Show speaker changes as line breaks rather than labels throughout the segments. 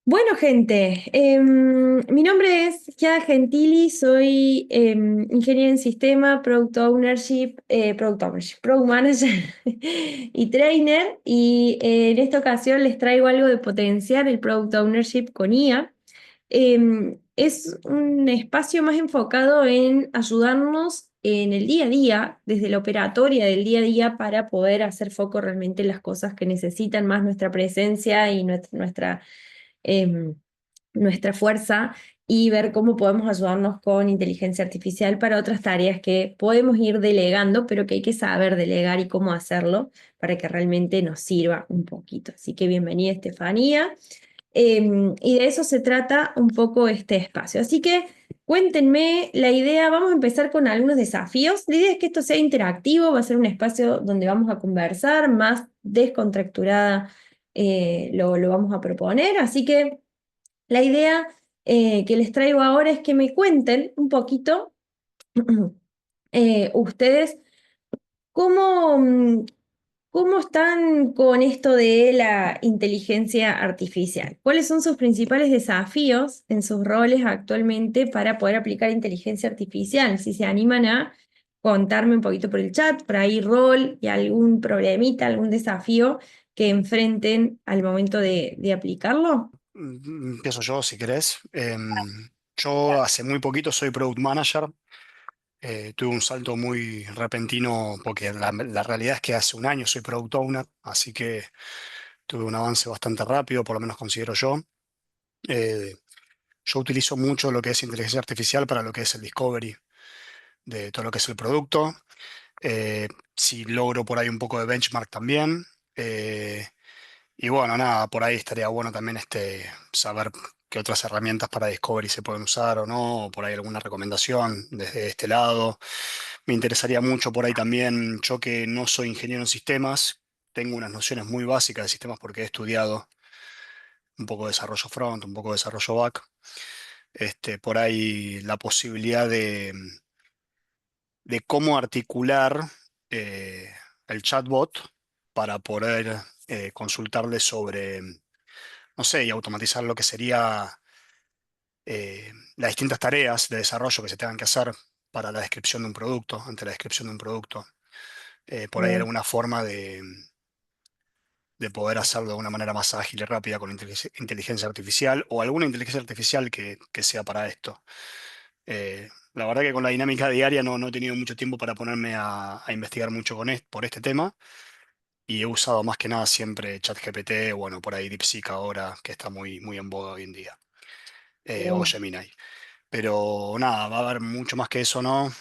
Bueno, gente, mi nombre es Giada Gentili, soy ingeniera en sistema, product manager y trainer. Y en esta ocasión les traigo algo de potenciar el product ownership con IA. Es un espacio más enfocado en ayudarnos en el día a día, desde la operatoria del día a día, para poder hacer foco realmente en las cosas que necesitan más nuestra presencia y em, nuestra fuerza, y ver cómo podemos ayudarnos con inteligencia artificial para otras tareas que podemos ir delegando, pero que hay que saber delegar y cómo hacerlo para que realmente nos sirva un poquito. Así que bienvenida, Estefanía. Y de eso se trata un poco este espacio. Así que cuéntenme la idea. Vamos a empezar con algunos desafíos. La idea es que esto sea interactivo, va a ser un espacio donde vamos a conversar más descontracturada. Lo vamos a proponer. Así que la idea que les traigo ahora es que me cuenten un poquito ustedes cómo, cómo están con esto de la inteligencia artificial. ¿Cuáles son sus principales desafíos en sus roles actualmente para poder aplicar inteligencia artificial? Si se animan a contarme un poquito por el chat, por ahí rol y algún problemita, algún desafío que enfrenten al momento de aplicarlo.
Empiezo yo si querés. Yo hace muy poquito soy product manager. Tuve un salto muy repentino porque la realidad es que hace un año soy product owner, así que tuve un avance bastante rápido, por lo menos considero yo. Eh, yo utilizo mucho lo que es inteligencia artificial para lo que es el discovery de todo lo que es el producto. Si logro por ahí un poco de benchmark también. Eh, Y bueno, nada, por ahí estaría bueno también saber qué otras herramientas para Discovery se pueden usar o no, o por ahí alguna recomendación desde este lado. Me interesaría mucho por ahí también, yo que no soy ingeniero en sistemas, tengo unas nociones muy básicas de sistemas porque he estudiado un poco de desarrollo front, un poco de desarrollo back. Por ahí la posibilidad de cómo articular el chatbot para poder consultarle sobre no sé, y automatizar lo que sería las distintas tareas de desarrollo que se tengan que hacer para la descripción de un producto, ante la descripción de un producto. Por ahí
Bien.
alguna forma de poder hacerlo de una manera más ágil y rápida con inteligencia artificial o alguna inteligencia artificial que sea para esto. La verdad que con la dinámica diaria no he tenido mucho tiempo para ponerme a investigar mucho por este tema y he usado más que nada siempre ChatGPT, bueno, por ahí DeepSeek ahora, que está muy en boga hoy en día, o
Bien.
Gemini. Pero nada, va a haber mucho más que eso, ¿no?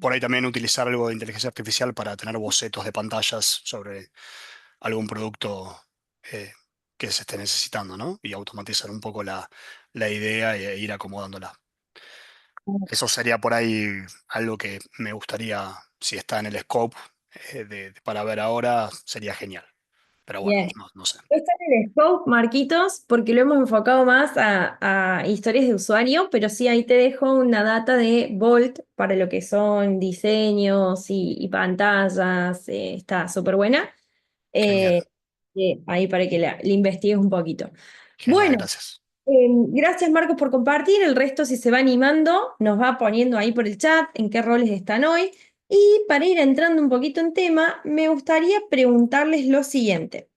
Por ahí también utilizar algo de inteligencia artificial para tener bocetos de pantallas sobre algún producto eh, que se esté necesitando, ¿no? Y automatizar un poco la idea e ir acomodándola. Eso sería por ahí algo que me gustaría, si está en el scope para ver ahora, sería genial. Pero bueno,
Bien.
no sé.
No está en el scope, Marquitos, porque lo hemos enfocado más a historias de usuario, pero sí, ahí te dejo una data de Bolt para lo que son diseños y pantallas. Está súper buena.
Genial,
Eh, Ahí para que la investigues un poquito.
genial,
Bueno,
gracias.
gracias, Marcos, por compartir. El resto, si se va animando, nos va poniendo ahí por el chat en qué roles están hoy. Y para ir entrando un poquito en tema, me gustaría preguntarles lo siguiente.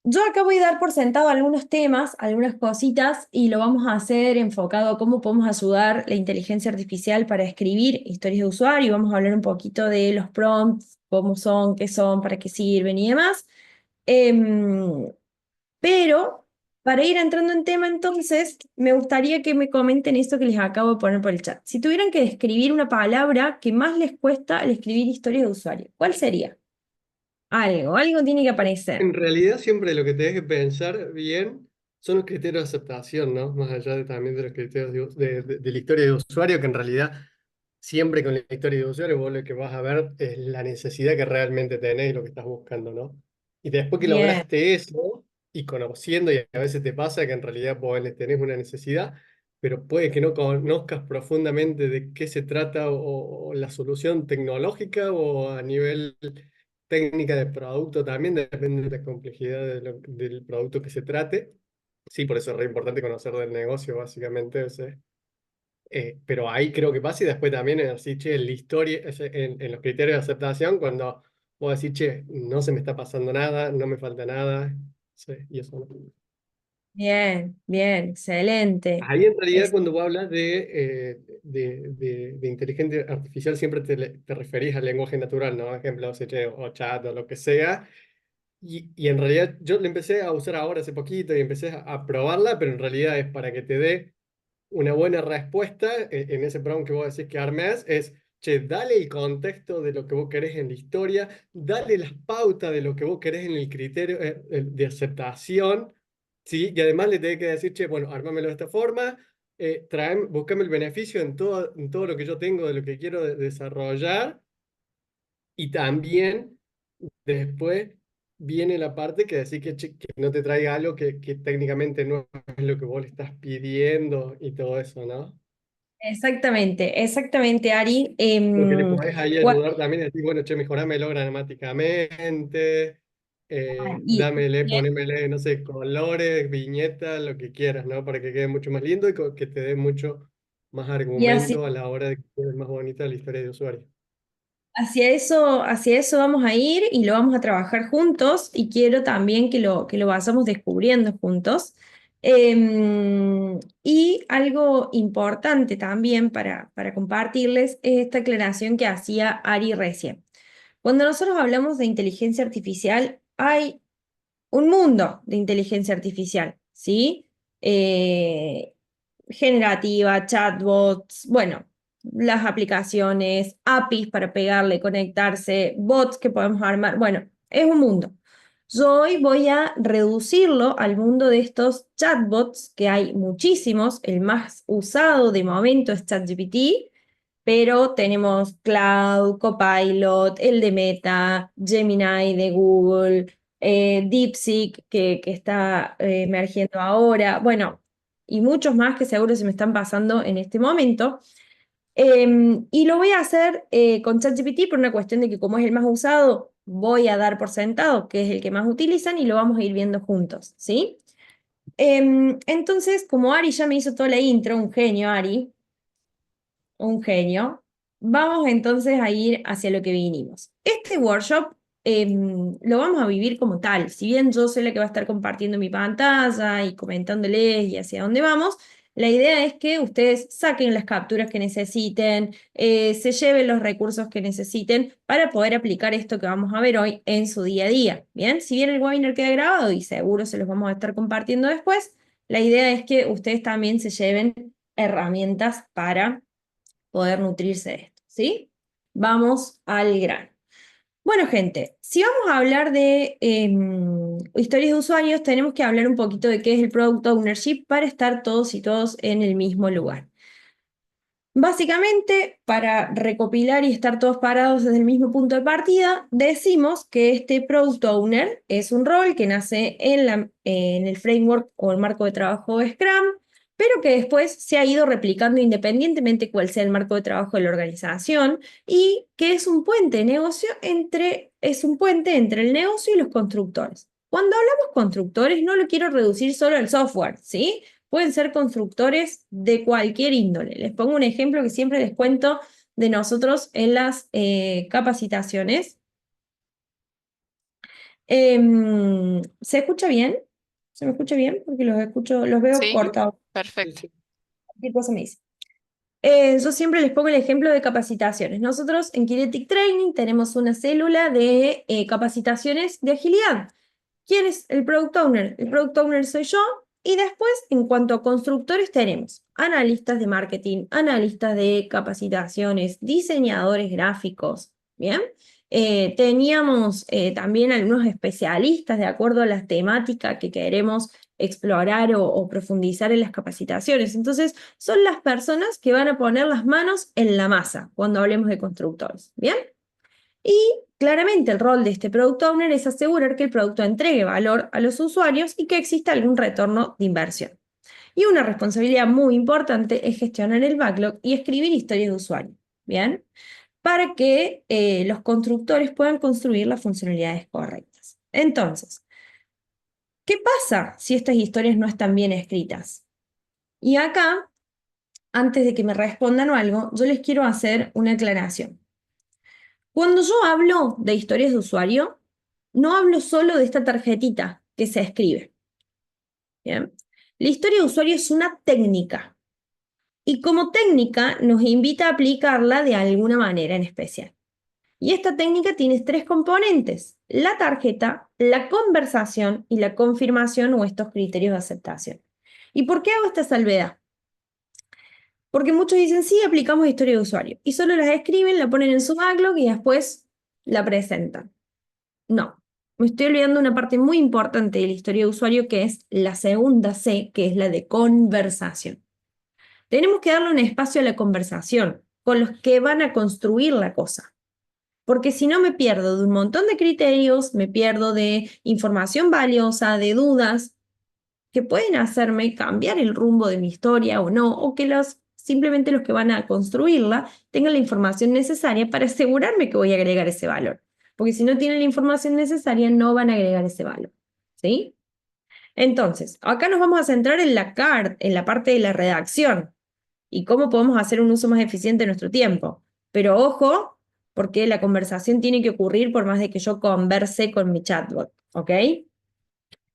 Yo acá voy a dar por sentado algunos temas, algunas cositas, y lo vamos a hacer enfocado a cómo podemos ayudar la inteligencia artificial para escribir historias de usuario. Vamos a hablar un poquito de los prompts, cómo son, qué son, para qué sirven y demás. Em, pero para ir entrando en tema, entonces, me gustaría que me comenten esto que les acabo de poner por el chat. Si tuvieran que describir una palabra que más les cuesta al escribir historias de usuario, ¿cuál sería? Algo tiene que aparecer.
En realidad siempre lo que tenés que pensar bien son los criterios de aceptación, ¿no? Más allá también de los criterios de la historia de usuario, que en realidad siempre con la historia de usuario vos lo que vas a ver es la necesidad que realmente tenés y lo que estás buscando, ¿no? Y después que
Bien.
lograste eso y conociendo, y a veces te pasa que en realidad vos tenés una necesidad, pero puede que no conozcas profundamente de qué se trata o la solución tecnológica o a nivel técnica de producto también, depende de la complejidad del producto que se trate. Sí, por eso es re importante conocer del negocio, básicamente. O sea, pero ahí creo que pasa y después también en así, che, en la historia, en los criterios de aceptación, cuando vos decís, che, no se me está pasando nada, no me falta nada, sí, y eso no.
Bien, bien, excelente.
Ahí en realidad
Es-
cuando vos hablas de inteligencia artificial siempre te referís al lenguaje natural, ¿no? Ejemplo, o chat o lo que sea. Y en realidad yo le empecé a usar ahora hace poquito y empecé a probarla, pero en realidad es para que te dé una buena respuesta en ese prompt que vos decís que armes, es, che, dale el contexto de lo que vos querés en la historia, dale las pautas de lo que vos querés en el criterio de aceptación, ¿sí? Y además le tenés que decir, che, bueno, armámelo de esta forma, búscame el beneficio en todo lo que yo tengo de lo que quiero desarrollar, y también después viene la parte que decir que no te traiga algo que técnicamente no es lo que vos le estás pidiendo y todo eso, ¿no?
Exactamente, exactamente, Ari.
Porque le podés ahí ayudar también a decir, bueno, che, mejorámelo gramáticamente,
y,
dámele, ponémele, no sé, colores, viñetas, lo que quieras, ¿no? Para que quede mucho más lindo y que te dé mucho más
y
argumento a la hora de que quede más bonita la historia de usuario.
hacia eso vamos a ir y lo vamos a trabajar juntos y quiero también que lo vayamos descubriendo juntos. Y algo importante también para compartirles es esta aclaración que hacía Ari recién. Cuando nosotros hablamos de inteligencia artificial, hay un mundo de inteligencia artificial, ¿sí? Eh, Generativa, chatbots, bueno, las aplicaciones, APIs para pegarle, conectarse, bots que podemos armar, bueno, es un mundo. Yo hoy voy a reducirlo al mundo de estos chatbots, que hay muchísimos, el más usado de momento es ChatGPT, pero tenemos Cloud, Copilot, el de Meta, Gemini de Google, DeepSeek que está emergiendo ahora, bueno, y muchos más que seguro se me están pasando en este momento. Y lo voy a hacer con ChatGPT por una cuestión de que como es el más usado, voy a dar por sentado que es el que más utilizan y lo vamos a ir viendo juntos, ¿sí? Entonces, como Ari ya me hizo toda la intro, un genio Ari, un genio. Vamos entonces a ir hacia lo que vinimos. Este workshop lo vamos a vivir como tal. Si bien yo soy la que va a estar compartiendo mi pantalla y comentándoles y hacia dónde vamos, la idea es que ustedes saquen las capturas que necesiten, se lleven los recursos que necesiten para poder aplicar esto que vamos a ver hoy en su día a día. Bien, si bien el webinar queda grabado y seguro se los vamos a estar compartiendo después, la idea es que ustedes también se lleven herramientas para poder nutrirse de esto, ¿sí? Vamos al grano. Bueno, gente, si vamos a hablar de historias de usuarios, tenemos que hablar un poquito de qué es el Product Ownership para estar todos y todos en el mismo lugar. Básicamente, para recopilar y estar todos parados desde el mismo punto de partida, decimos que este Product Owner es un rol que nace en el framework o el marco de trabajo de Scrum, pero que después se ha ido replicando independientemente cuál sea el marco de trabajo de la organización y que es un puente de negocio es un puente entre el negocio y los constructores. Cuando hablamos constructores, no lo quiero reducir solo al software, ¿sí? Pueden ser constructores de cualquier índole. Les pongo un ejemplo que siempre les cuento de nosotros en las capacitaciones. ¿Se escucha bien? ¿Se me escucha bien? Porque los escucho, los veo
Sí,
Sí,
cortados.
sí,
perfecto.
sí.
¿Qué cosa me dice? Yo siempre les pongo el ejemplo de capacitaciones. Nosotros en Kinetic Training tenemos una célula de capacitaciones de agilidad. ¿Quién es el Product Owner? El Product Owner soy yo. Y después, en cuanto a constructores, tenemos analistas de marketing, analistas de capacitaciones, diseñadores gráficos. Bien. Teníamos también algunos especialistas de acuerdo a la temática que queremos explorar o profundizar en las capacitaciones. Entonces, son las personas que van a poner las manos en la masa cuando hablemos de constructores. ¿Bien? Y claramente el rol de este Product Owner es asegurar que el producto entregue valor a los usuarios y que exista algún retorno de inversión. Y una responsabilidad muy importante es gestionar el backlog y escribir historias de usuario. ¿Bien? para que los constructores puedan construir las funcionalidades correctas. Entonces, ¿qué pasa si estas historias no están bien escritas? Y acá, antes de que me respondan o algo, yo les quiero hacer una aclaración. Cuando yo hablo de historias de usuario, no hablo solo de esta tarjetita que se escribe. ¿Bien? La historia de usuario es una técnica y como técnica nos invita a aplicarla de alguna manera en especial. Y esta técnica tiene tres componentes: la tarjeta, la conversación y la confirmación o estos criterios de aceptación. ¿Y por qué hago esta salvedad? Porque muchos dicen, sí, aplicamos historia de usuario y solo las escriben, la ponen en su backlog y después la presentan. No, me estoy olvidando una parte muy importante de la historia de usuario que es la segunda C, que es la de conversación. Tenemos que darle un espacio a la conversación con los que van a construir la cosa. Porque si no me pierdo de un montón de criterios, me pierdo de información valiosa, de dudas, que pueden hacerme cambiar el rumbo de mi historia o no, o que simplemente los que van a construirla tengan la información necesaria para asegurarme que voy a agregar ese valor. Porque si no tienen la información necesaria, no van a agregar ese valor. ¿Sí? Entonces, acá nos vamos a centrar en la CART, en la parte de la redacción y cómo podemos hacer un uso más eficiente de nuestro tiempo. Pero ojo, porque la conversación tiene que ocurrir por más de que yo converse con mi chatbot, ¿ok?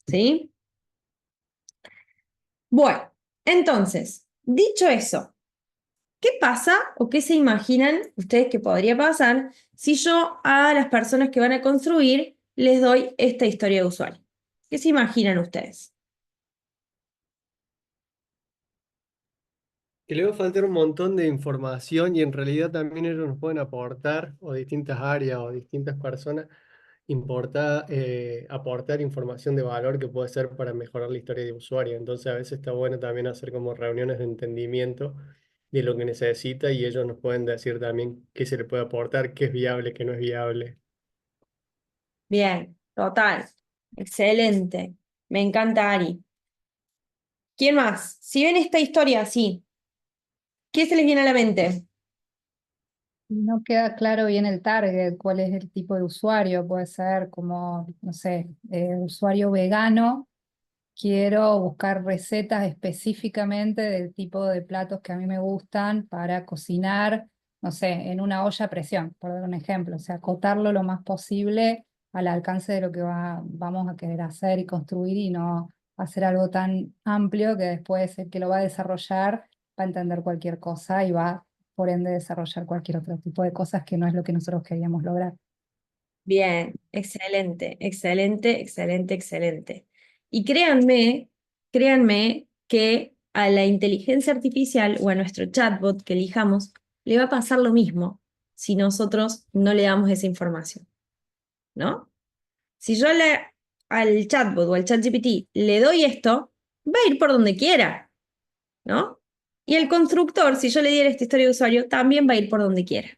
¿Sí? Bueno, entonces, dicho eso, ¿qué pasa o qué se imaginan ustedes que podría pasar si yo a las personas que van a construir les doy esta historia de usuario? ¿Qué se imaginan ustedes?
Que le va a faltar un montón de información y en realidad también ellos nos pueden aportar, o distintas áreas o distintas personas, aportar información de valor que puede ser para mejorar la historia de usuario. Entonces a veces está bueno también hacer como reuniones de entendimiento de lo que necesita y ellos nos pueden decir también qué se le puede aportar, qué es viable, qué no es viable.
Bien, total. Excelente. Me encanta, Ari. ¿Quién más? Si ven esta historia así, ¿qué se les viene a la mente?
No queda claro bien el target, cuál es el tipo de usuario. Puede ser como, no sé, usuario vegano. Quiero buscar recetas específicamente del tipo de platos que a mí me gustan para cocinar, no sé, en una olla a presión, por dar un ejemplo. O sea, acotarlo lo más posible al alcance de lo que vamos a querer hacer y construir y no hacer algo tan amplio que después el que lo va a desarrollar va a entender cualquier cosa y va, por ende, desarrollar cualquier otro tipo de cosas que no es lo que nosotros queríamos lograr.
Bien, excelente, excelente, excelente, excelente. Y créanme que a la inteligencia artificial o a nuestro chatbot que elijamos le va a pasar lo mismo si nosotros no le damos esa información, ¿no? Si yo al chatbot o al ChatGPT le doy esto, va a ir por donde quiera, ¿no? Y el constructor, si yo le diera esta historia de usuario, también va a ir por donde quiera.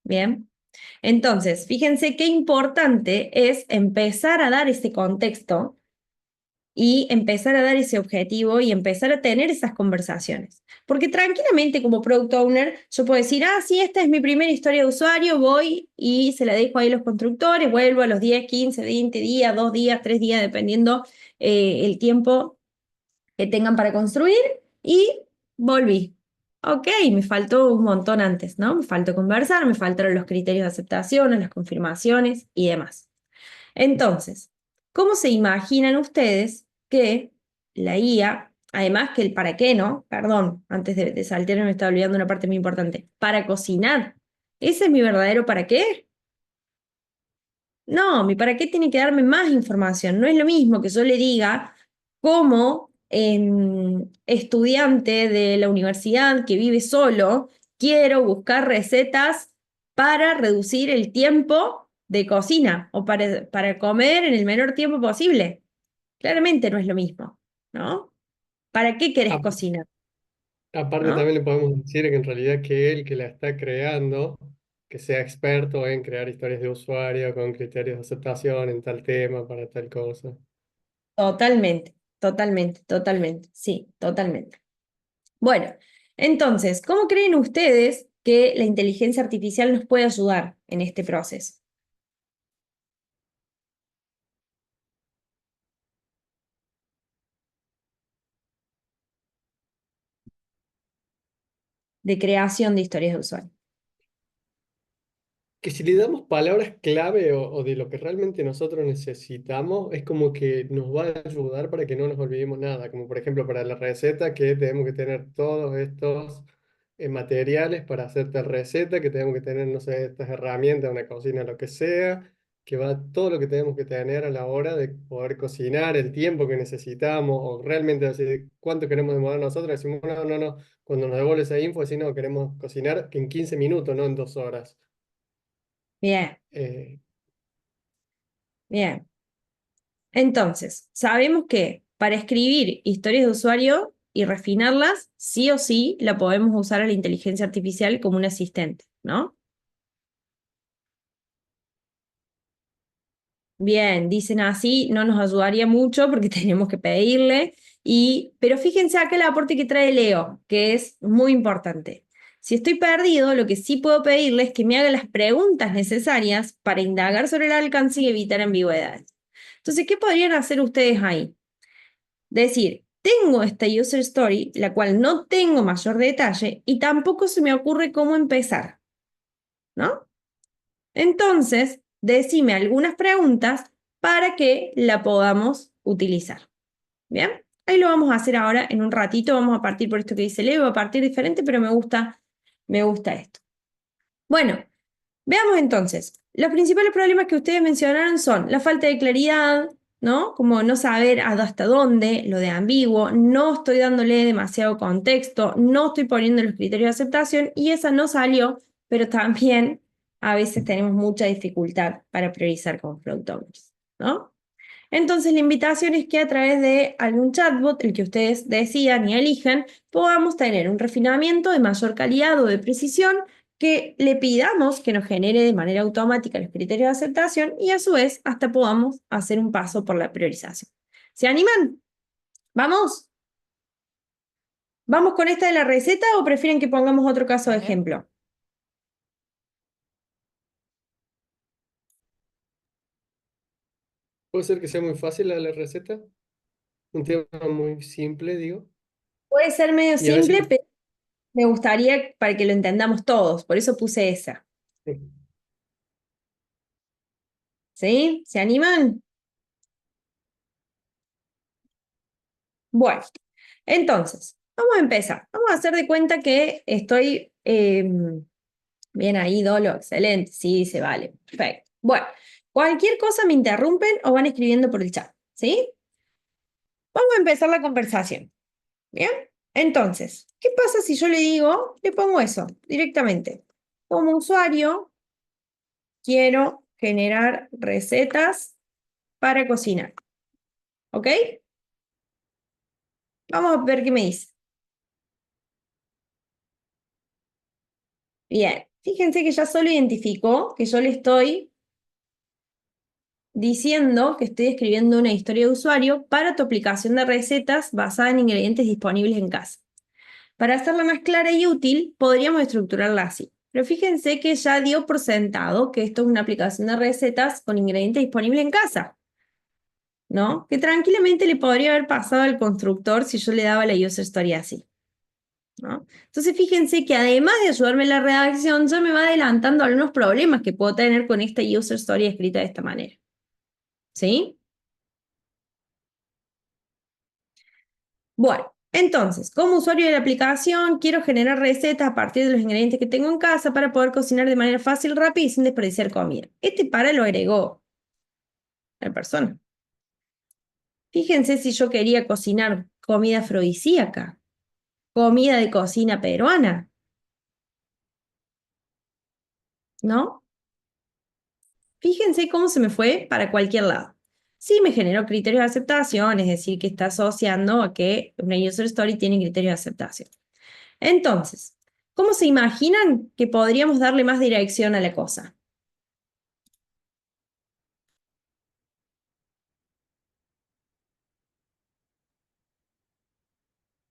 Bien. Entonces, fíjense qué importante es empezar a dar ese contexto y empezar a dar ese objetivo y empezar a tener esas conversaciones. Porque tranquilamente como product owner yo puedo decir, ah, sí, esta es mi primera historia de usuario, voy y se la dejo ahí a los constructores, vuelvo a los 10, 15, 20 días, 2 días, 3 días, dependiendo el tiempo que tengan para construir y volví. Ok, me faltó un montón antes, ¿no? Me faltó conversar, me faltaron los criterios de aceptación, las confirmaciones y demás. Entonces, ¿cómo se imaginan ustedes que la IA, además que el para qué, ¿no? Perdón, antes de saltear me estaba olvidando una parte muy importante. Para cocinar. ¿Ese es mi verdadero para qué? No, mi para qué tiene que darme más información. No es lo mismo que yo le diga como estudiante de la universidad que vive solo, quiero buscar recetas para reducir el tiempo de cocina o para comer en el menor tiempo posible. Claramente no es lo mismo, ¿no? ¿Para qué querés
A-
cocinar?
Aparte
¿No?
también le podemos decir que en realidad que él que la está creando, que sea experto en crear historias de usuario con criterios de aceptación en tal tema, para tal cosa.
Totalmente, totalmente, totalmente, sí, totalmente. Bueno, entonces, ¿cómo creen ustedes que la inteligencia artificial nos puede ayudar en este proceso. De creación de historias de usuario.
Que si le damos palabras clave o de lo que realmente nosotros necesitamos, es como que nos va a ayudar para que no nos olvidemos nada. Como por ejemplo para la receta, que tenemos que tener todos estos materiales para hacer tal receta, que tenemos que tener, no sé, estas herramientas, una cocina, lo que sea, que va todo lo que tenemos que tener a la hora de poder cocinar, el tiempo que necesitamos, o realmente así, cuánto queremos demorar nosotros. Decimos, no, no, no, cuando nos devuelve esa info, decimos, no, queremos cocinar que en 15 minutos, no en 2 horas.
Bien,
Eh,
bien. Entonces, sabemos que para escribir historias de usuario y refinarlas, sí o sí la podemos usar a la inteligencia artificial como un asistente, ¿no? Bien, dicen así, no nos ayudaría mucho porque tenemos que pedirle, pero fíjense acá el aporte que trae Leo, que es muy importante. Si estoy perdido, lo que sí puedo pedirle es que me haga las preguntas necesarias para indagar sobre el alcance y evitar ambigüedades. Entonces, ¿qué podrían hacer ustedes ahí? Decir, tengo esta user story, la cual no tengo mayor detalle y tampoco se me ocurre cómo empezar, ¿no? Entonces, decime algunas preguntas para que la podamos utilizar. ¿Bien? Ahí lo vamos a hacer ahora en un ratito. Vamos a partir por esto que dice Leo, a partir diferente, pero me gusta esto. Bueno, veamos entonces. Los principales problemas que ustedes mencionaron son la falta de claridad, ¿no? Como no saber hasta dónde, lo de ambiguo, no estoy dándole demasiado contexto, no estoy poniendo los criterios de aceptación y esa no salió, pero también a veces tenemos mucha dificultad para priorizar como product owners, ¿no? Entonces, la invitación es que a través de algún chatbot, el que ustedes decidan y elijan, podamos tener un refinamiento de mayor calidad o de precisión, que le pidamos que nos genere de manera automática los criterios de aceptación y a su vez hasta podamos hacer un paso por la priorización. ¿Se animan? ¿Vamos? ¿Vamos con esta de la receta o prefieren que pongamos otro caso de ejemplo?
Puede ser que sea muy fácil la receta, un tema muy simple, digo.
Puede ser medio
Y a ver si...
simple, pero me gustaría para que lo entendamos todos, por eso puse esa. ¿Sí? ¿Se animan? Bueno, entonces, vamos a empezar. Vamos a hacer de cuenta que estoy bien ahí, Dolo, excelente. Sí, se vale. Perfecto. Bueno, cualquier cosa me interrumpen o van escribiendo por el chat, ¿sí? Vamos a empezar la conversación. ¿Bien? Entonces, ¿qué pasa si yo le digo, le pongo eso directamente? Como usuario, quiero generar recetas para cocinar. ¿Ok? Vamos a ver qué me dice. Bien, fíjense que ya solo identificó que yo le estoy diciendo que estoy escribiendo una historia de usuario para tu aplicación de recetas basada en ingredientes disponibles en casa. Para hacerla más clara y útil, podríamos estructurarla así. Pero fíjense que ya dio por sentado que esto es una aplicación de recetas con ingredientes disponibles en casa, ¿no? Que tranquilamente le podría haber pasado al constructor si yo le daba la user story así, ¿no? Entonces fíjense que además de ayudarme en la redacción, ya me va adelantando algunos problemas que puedo tener con esta user story escrita de esta manera. ¿Sí? Bueno, entonces, como usuario de la aplicación, quiero generar recetas a partir de los ingredientes que tengo en casa para poder cocinar de manera fácil, rápida y sin desperdiciar comida. Este para lo agregó la persona. Fíjense si yo quería cocinar comida afrodisíaca, comida de cocina peruana, ¿no? Fíjense cómo se me fue para cualquier lado. Sí me generó criterios de aceptación, es decir, que está asociando a que una user story tiene criterios de aceptación. Entonces, ¿cómo se imaginan que podríamos darle más dirección a la cosa?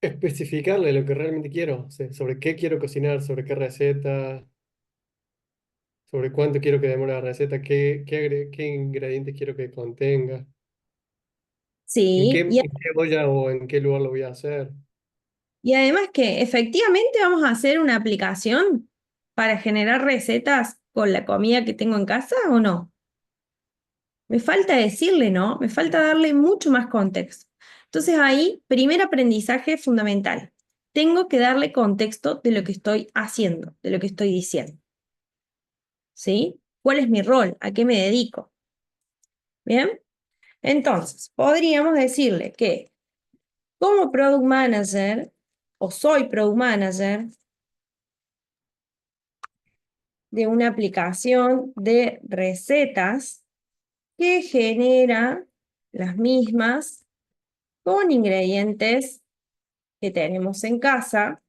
especificarle lo que realmente quiero, o sea, sobre qué quiero cocinar, sobre qué receta, sobre cuánto quiero que demore la receta, qué ingredientes quiero que contenga,
Sí,
en qué olla o en qué lugar lo voy a hacer.
y además que efectivamente vamos a hacer una aplicación para generar recetas con la comida que tengo en casa o no. Me falta decirle, ¿no? Me falta darle mucho más contexto. Entonces ahí, primer aprendizaje fundamental. Tengo que darle contexto de lo que estoy haciendo, de lo que estoy diciendo. ¿Sí? ¿Cuál es mi rol? ¿A qué me dedico? ¿Bien? Entonces, podríamos decirle que como product manager o soy product manager de una aplicación de recetas que genera las mismas con ingredientes que tenemos en casa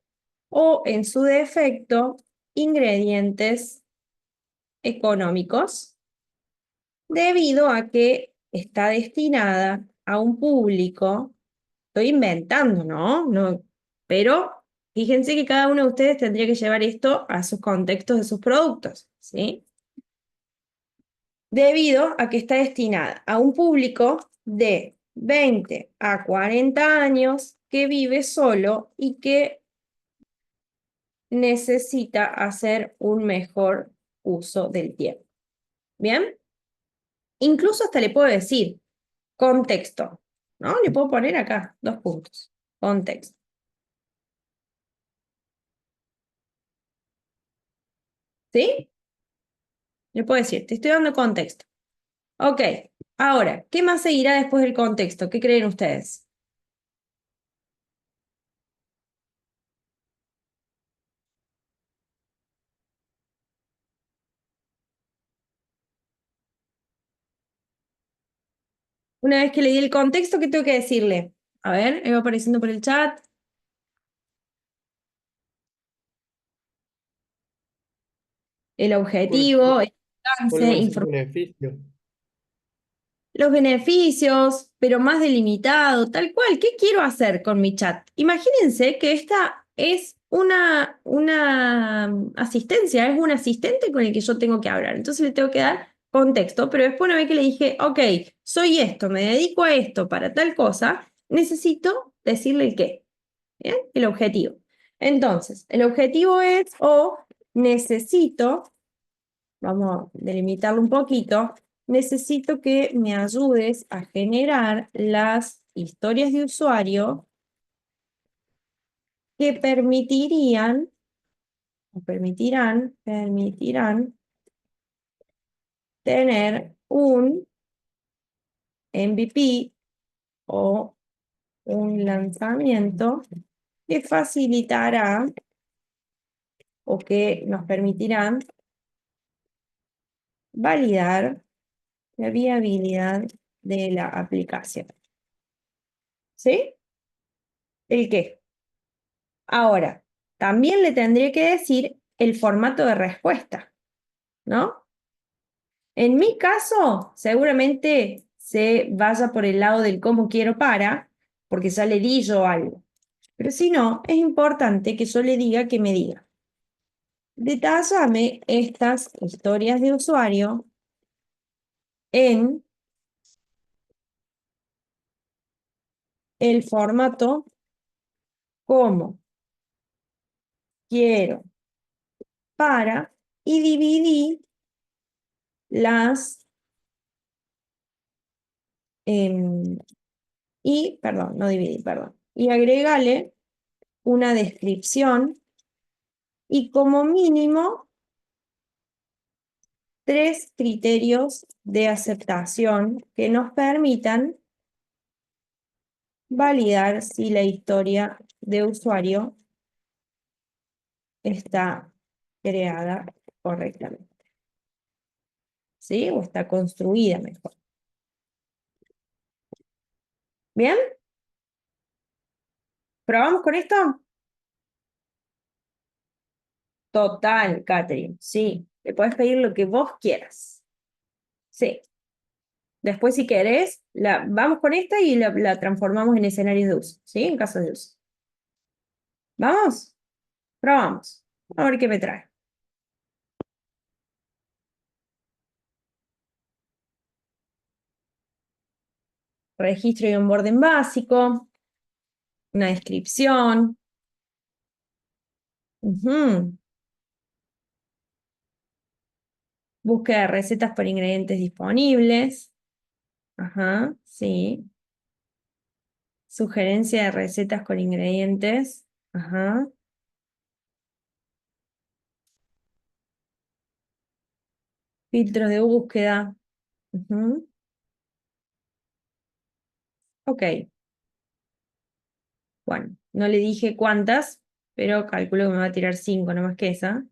o, en su defecto, ingredientes económicos, debido a que está destinada a un público, estoy inventando, ¿no? No, pero fíjense que cada uno de ustedes tendría que llevar esto a sus contextos de sus productos, ¿sí? Debido a que está destinada a un público de 20 a 40 años que vive solo y que necesita hacer un mejor uso del tiempo. ¿Bien? Incluso hasta le puedo decir contexto, ¿no? Le puedo poner acá 2 puntos. Contexto. ¿Sí? Le puedo decir, te estoy dando contexto. Ok, ahora, ¿qué más seguirá después del contexto? ¿Qué creen ustedes? Una vez que le di el contexto, ¿qué tengo que decirle? A ver, va apareciendo por el chat. El
¿Cuáles,
objetivo, el
cuáles
alcance,
van a ser los beneficios?
los beneficios, pero más delimitado, tal cual. ¿Qué quiero hacer con mi chat? Imagínense que esta es una asistencia, es un asistente con el que yo tengo que hablar. Entonces le tengo que dar contexto, pero después una vez que le dije, ok, soy esto, me dedico a esto para tal cosa, necesito decirle el qué, ¿bien? El objetivo. Entonces, el objetivo es, o necesito, vamos a delimitarlo un poquito, necesito que me ayudes a generar las historias de usuario que permitirán tener un MVP o un lanzamiento que facilitará o que nos permitirán validar la viabilidad de la aplicación. ¿Sí? ¿El qué? Ahora, también le tendría que decir el formato de respuesta, ¿no? En mi caso, seguramente se vaya por el lado del cómo quiero para, porque ya le di yo algo. Pero si no, es importante que yo le diga que me diga. Detállame estas historias de usuario en el formato como quiero para y dividí las perdón, no dividí, perdón. Y agrégale una descripción y como mínimo 3 criterios de aceptación que nos permitan validar si la historia de usuario está creada correctamente, ¿sí? O está construida mejor. ¿Bien? ¿Probamos con esto? Total, Catherine, sí. Le puedes pedir lo que vos quieras. Sí. Después, si querés, vamos con esta y la transformamos en escenarios de uso, ¿sí? En casos de uso. ¿Vamos? Probamos. A ver qué me trae. Registro y onboarding básico. Una descripción. Ujú. Búsqueda de recetas por ingredientes disponibles. Ajá, sí. Sugerencia de recetas con ingredientes. Ajá. Filtros de búsqueda. Ujú. Ok. Bueno, no le dije cuántas, pero calculo que me va a tirar 5, no más que esa.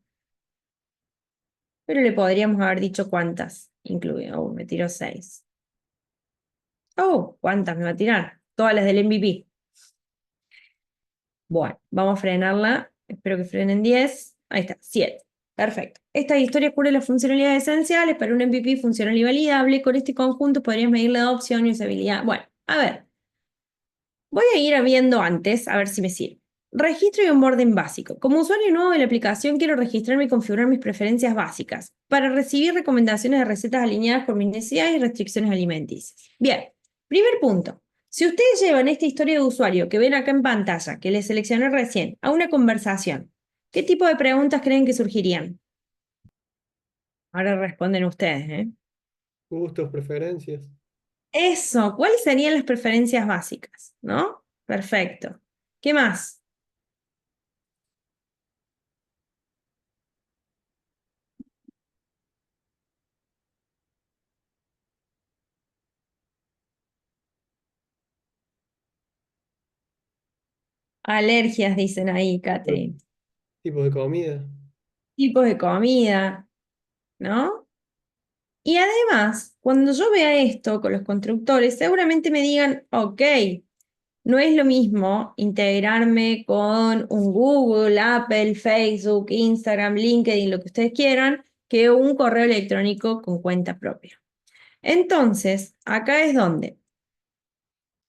Pero le podríamos haber dicho cuántas incluye. Oh, me tiró 6. Oh, ¿cuántas me va a tirar? Todas las del MVP. Bueno, vamos a frenarla. Espero que frenen 10. Ahí está, 7. Perfecto. Esta historia cubre las funcionalidades esenciales para un MVP funcional y validable. Con este conjunto podrías medir la adopción y usabilidad. Bueno, a ver. Voy a ir viendo antes, a ver si me sirve. Registro y onboarding básico. Como usuario nuevo de la aplicación, quiero registrarme y configurar mis preferencias básicas para recibir recomendaciones de recetas alineadas con mis necesidades y restricciones alimenticias. Bien, primer punto. Si ustedes llevan esta historia de usuario que ven acá en pantalla, que les seleccioné recién, a una conversación, ¿qué tipo de preguntas creen que surgirían? Ahora responden ustedes, ¿eh?
Gustos, preferencias.
Eso, ¿cuáles serían las preferencias básicas? ¿No? Perfecto. ¿Qué más? Alergias, dicen ahí, Catherine.
Tipos de comida.
Tipos de comida, ¿no? Y además, cuando yo vea esto con los constructores, seguramente me digan, ok, no es lo mismo integrarme con un Google, Apple, Facebook, Instagram, LinkedIn, lo que ustedes quieran, que un correo electrónico con cuenta propia. Entonces, acá es donde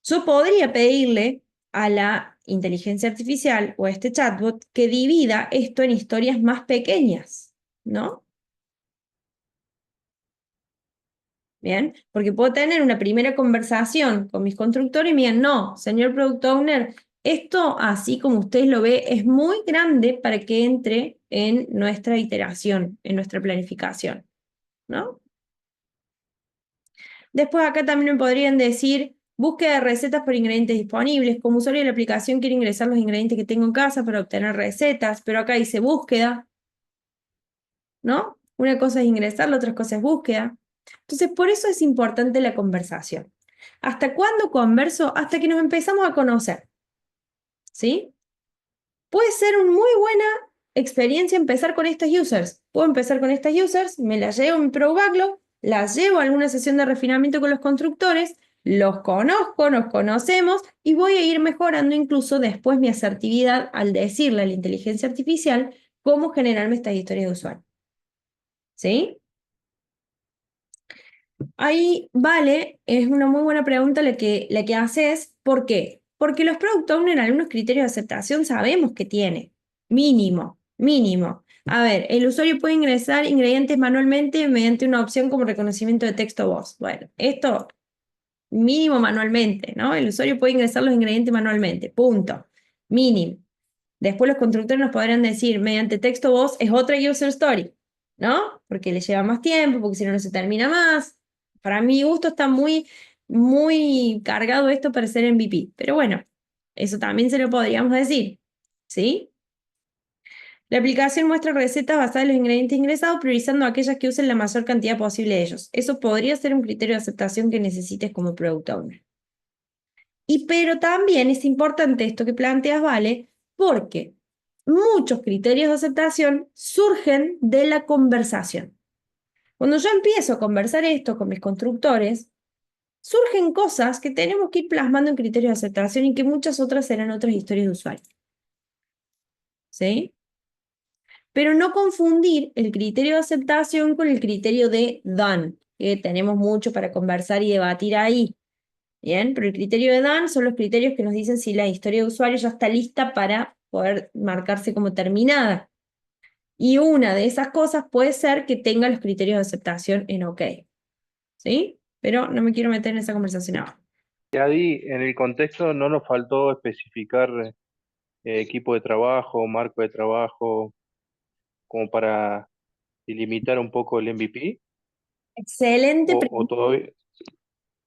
yo podría pedirle a la inteligencia artificial o a este chatbot que divida esto en historias más pequeñas, ¿no? Bien, porque puedo tener una primera conversación con mis constructores y me digan, no, señor Product Owner, esto así como usted lo ve es muy grande para que entre en nuestra iteración, en nuestra planificación, ¿no? Después acá también me podrían decir búsqueda de recetas por ingredientes disponibles. Como usuario de la aplicación quiero ingresar los ingredientes que tengo en casa para obtener recetas, pero acá dice búsqueda, ¿no? Una cosa es ingresar, la otra cosa es búsqueda. Entonces, por eso es importante la conversación. ¿Hasta cuándo converso? Hasta que nos empezamos a conocer, ¿sí? Puede ser una muy buena experiencia empezar con estas users. Puedo empezar con estas users, me las llevo en mi Pro Backlog, las llevo a alguna sesión de refinamiento con los constructores, los conozco, nos conocemos y voy a ir mejorando incluso después mi asertividad al decirle a la inteligencia artificial cómo generarme estas historias de usuario. ¿Sí? Ahí, vale, es una muy buena pregunta la que haces. ¿Por qué? Porque los product owners algunos criterios de aceptación sabemos que tiene. Mínimo, mínimo. A ver, el usuario puede ingresar ingredientes manualmente mediante una opción como reconocimiento de texto-voz. Bueno, esto mínimo manualmente, ¿no? El usuario puede ingresar los ingredientes manualmente, punto. Mínimo. Después los constructores nos podrán decir, mediante texto-voz es otra user story, ¿no? Porque le lleva más tiempo, porque si no, no se termina más. Para mi gusto está muy, muy cargado esto para ser MVP. Pero bueno, eso también se lo podríamos decir, ¿sí? La aplicación muestra recetas basadas en los ingredientes ingresados, priorizando aquellas que usen la mayor cantidad posible de ellos. Eso podría ser un criterio de aceptación que necesites como product owner. Pero también es importante esto que planteas, ¿vale? Porque muchos criterios de aceptación surgen de la conversación. Cuando yo empiezo a conversar esto con mis constructores, surgen cosas que tenemos que ir plasmando en criterios de aceptación y que muchas otras serán otras historias de usuario. ¿Sí? Pero no confundir el criterio de aceptación con el criterio de done, que tenemos mucho para conversar y debatir ahí. Bien, pero el criterio de Dan son los criterios que nos dicen si la historia de usuario ya está lista para poder marcarse como terminada. Y una de esas cosas puede ser que tenga los criterios de aceptación en OK. ¿Sí? Pero no me quiero meter en esa conversación ahora.
Y Adi, en el contexto no nos faltó especificar equipo de trabajo, marco de trabajo, como para delimitar un poco el MVP,
Excelente
o todavía.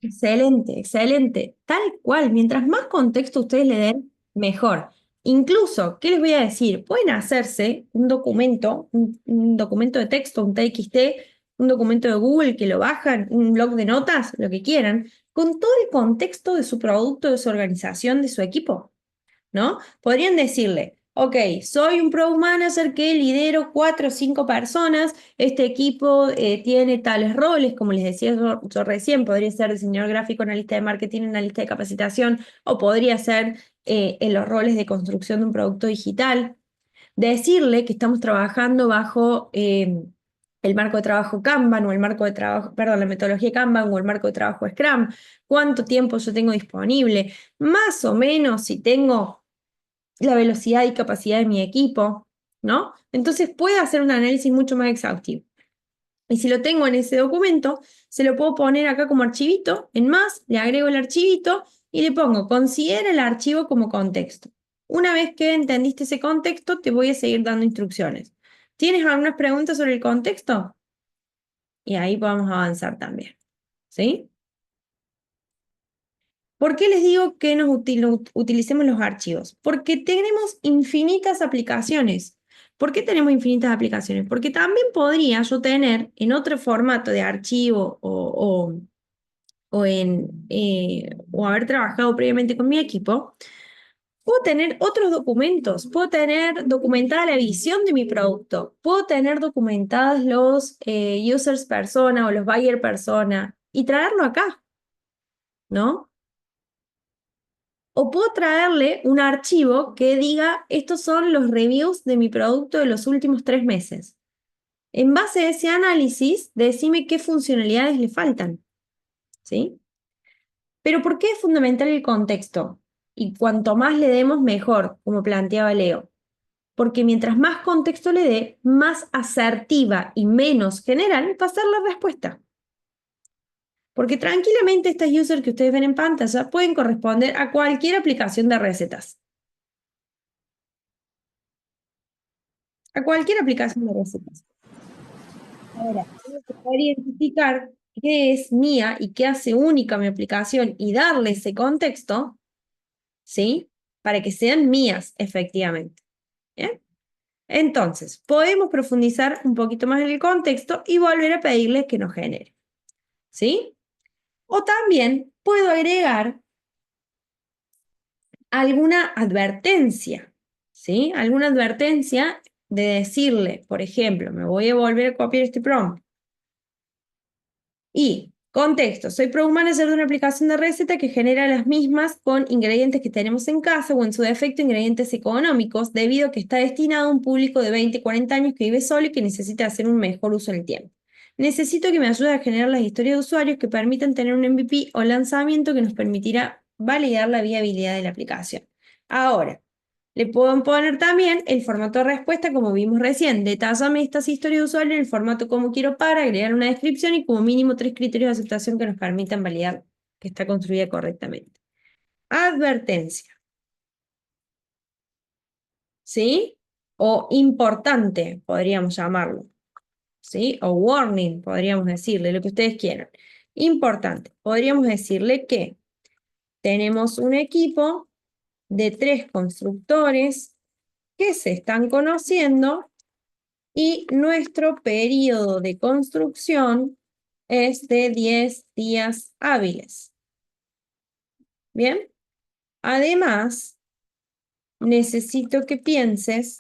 Excelente, excelente. Tal cual, mientras más contexto ustedes le den, mejor. Incluso, ¿qué les voy a decir? Pueden hacerse un documento, un documento de texto, un TXT, un documento de Google que lo bajan, un blog de notas, lo que quieran, con todo el contexto de su producto, de su organización, de su equipo. ¿No? Podrían decirle, OK, soy un product manager que lidero 4 o 5 personas, este equipo tiene tales roles, como les decía yo recién, podría ser diseñador gráfico, analista de marketing, analista de capacitación, o podría ser en los roles de construcción de un producto digital. Decirle que estamos trabajando bajo el marco de trabajo Kanban o el marco de trabajo, perdón, la metodología Kanban o el marco de trabajo Scrum, cuánto tiempo yo tengo disponible, más o menos si tengo la velocidad y capacidad de mi equipo, ¿no? Entonces puede hacer un análisis mucho más exhaustivo. Y si lo tengo en ese documento, se lo puedo poner acá como archivito, en más, le agrego el archivito y le pongo, considera el archivo como contexto. Una vez que entendiste ese contexto, te voy a seguir dando instrucciones. ¿Tienes algunas preguntas sobre el contexto? Y ahí podemos avanzar también, ¿sí? ¿Por qué les digo que nos utilicemos los archivos? Porque tenemos infinitas aplicaciones. ¿Por qué tenemos infinitas aplicaciones? Porque también podría yo tener en otro formato de archivo o haber trabajado previamente con mi equipo, puedo tener otros documentos, puedo tener documentada la visión de mi producto, puedo tener documentados los users persona o los buyer persona y traerlo acá, ¿no? O puedo traerle un archivo que diga, estos son los reviews de mi producto de los últimos 3 meses. En base a ese análisis, decime qué funcionalidades le faltan, ¿sí? Pero ¿por qué es fundamental el contexto? Y cuanto más le demos, mejor, como planteaba Leo. Porque mientras más contexto le dé, más asertiva y menos general va a ser la respuesta. Porque tranquilamente estas users que ustedes ven en pantalla pueden corresponder a cualquier aplicación de recetas. A cualquier aplicación de recetas. Ahora, tengo que poder identificar qué es mía y qué hace única mi aplicación y darle ese contexto, ¿sí? Para que sean mías, efectivamente. ¿Bien? Entonces, podemos profundizar un poquito más en el contexto y volver a pedirles que nos genere, ¿sí? O también puedo agregar alguna advertencia, ¿sí? Alguna advertencia de decirle, por ejemplo, me voy a volver a copiar este prompt. Y contexto, soy Product Manager de una aplicación de receta que genera las mismas con ingredientes que tenemos en casa o en su defecto ingredientes económicos debido a que está destinado a un público de 20, 40 años que vive solo y que necesita hacer un mejor uso del tiempo. Necesito que me ayude a generar las historias de usuarios que permitan tener un MVP o lanzamiento que nos permitirá validar la viabilidad de la aplicación. Ahora, le puedo poner también el formato de respuesta, como vimos recién. Detállame estas historias de usuario en el formato como quiero para agregar una descripción y como mínimo 3 criterios de aceptación que nos permitan validar que está construida correctamente. Advertencia. ¿Sí? O importante, podríamos llamarlo. ¿Sí? O warning, podríamos decirle, lo que ustedes quieran. Importante. Podríamos decirle que tenemos un equipo de 3 constructores que se están conociendo y nuestro periodo de construcción es de 10 días hábiles. Bien, además, necesito que pienses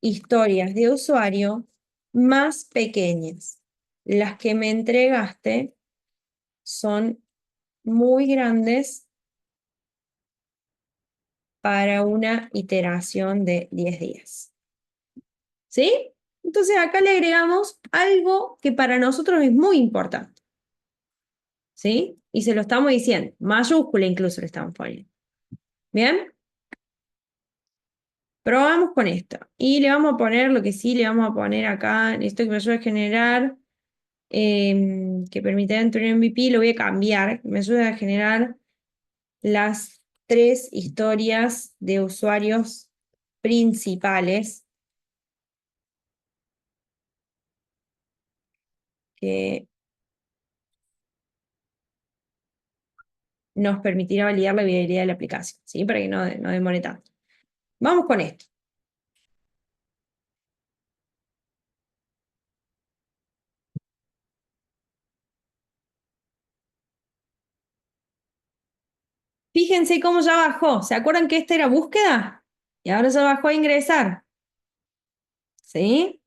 historias de usuario más pequeñas. Las que me entregaste son muy grandes para una iteración de 10 días. ¿Sí? Entonces acá le agregamos algo que para nosotros es muy importante. ¿Sí? Y se lo estamos diciendo, mayúscula incluso le estamos poniendo. ¿Bien? Probamos con esto. Y le vamos a poner lo que sí le vamos a poner acá, esto que me ayuda a generar, que permite dentro de un MVP, lo voy a cambiar. Me ayuda a generar las 3 historias de usuarios principales que nos permitirá validar la viabilidad de la aplicación, ¿sí? Para que no demore tanto. Vamos con esto. Fíjense cómo ya bajó. ¿Se acuerdan que esta era búsqueda? Y ahora ya bajó a ingresar. ¿Sí?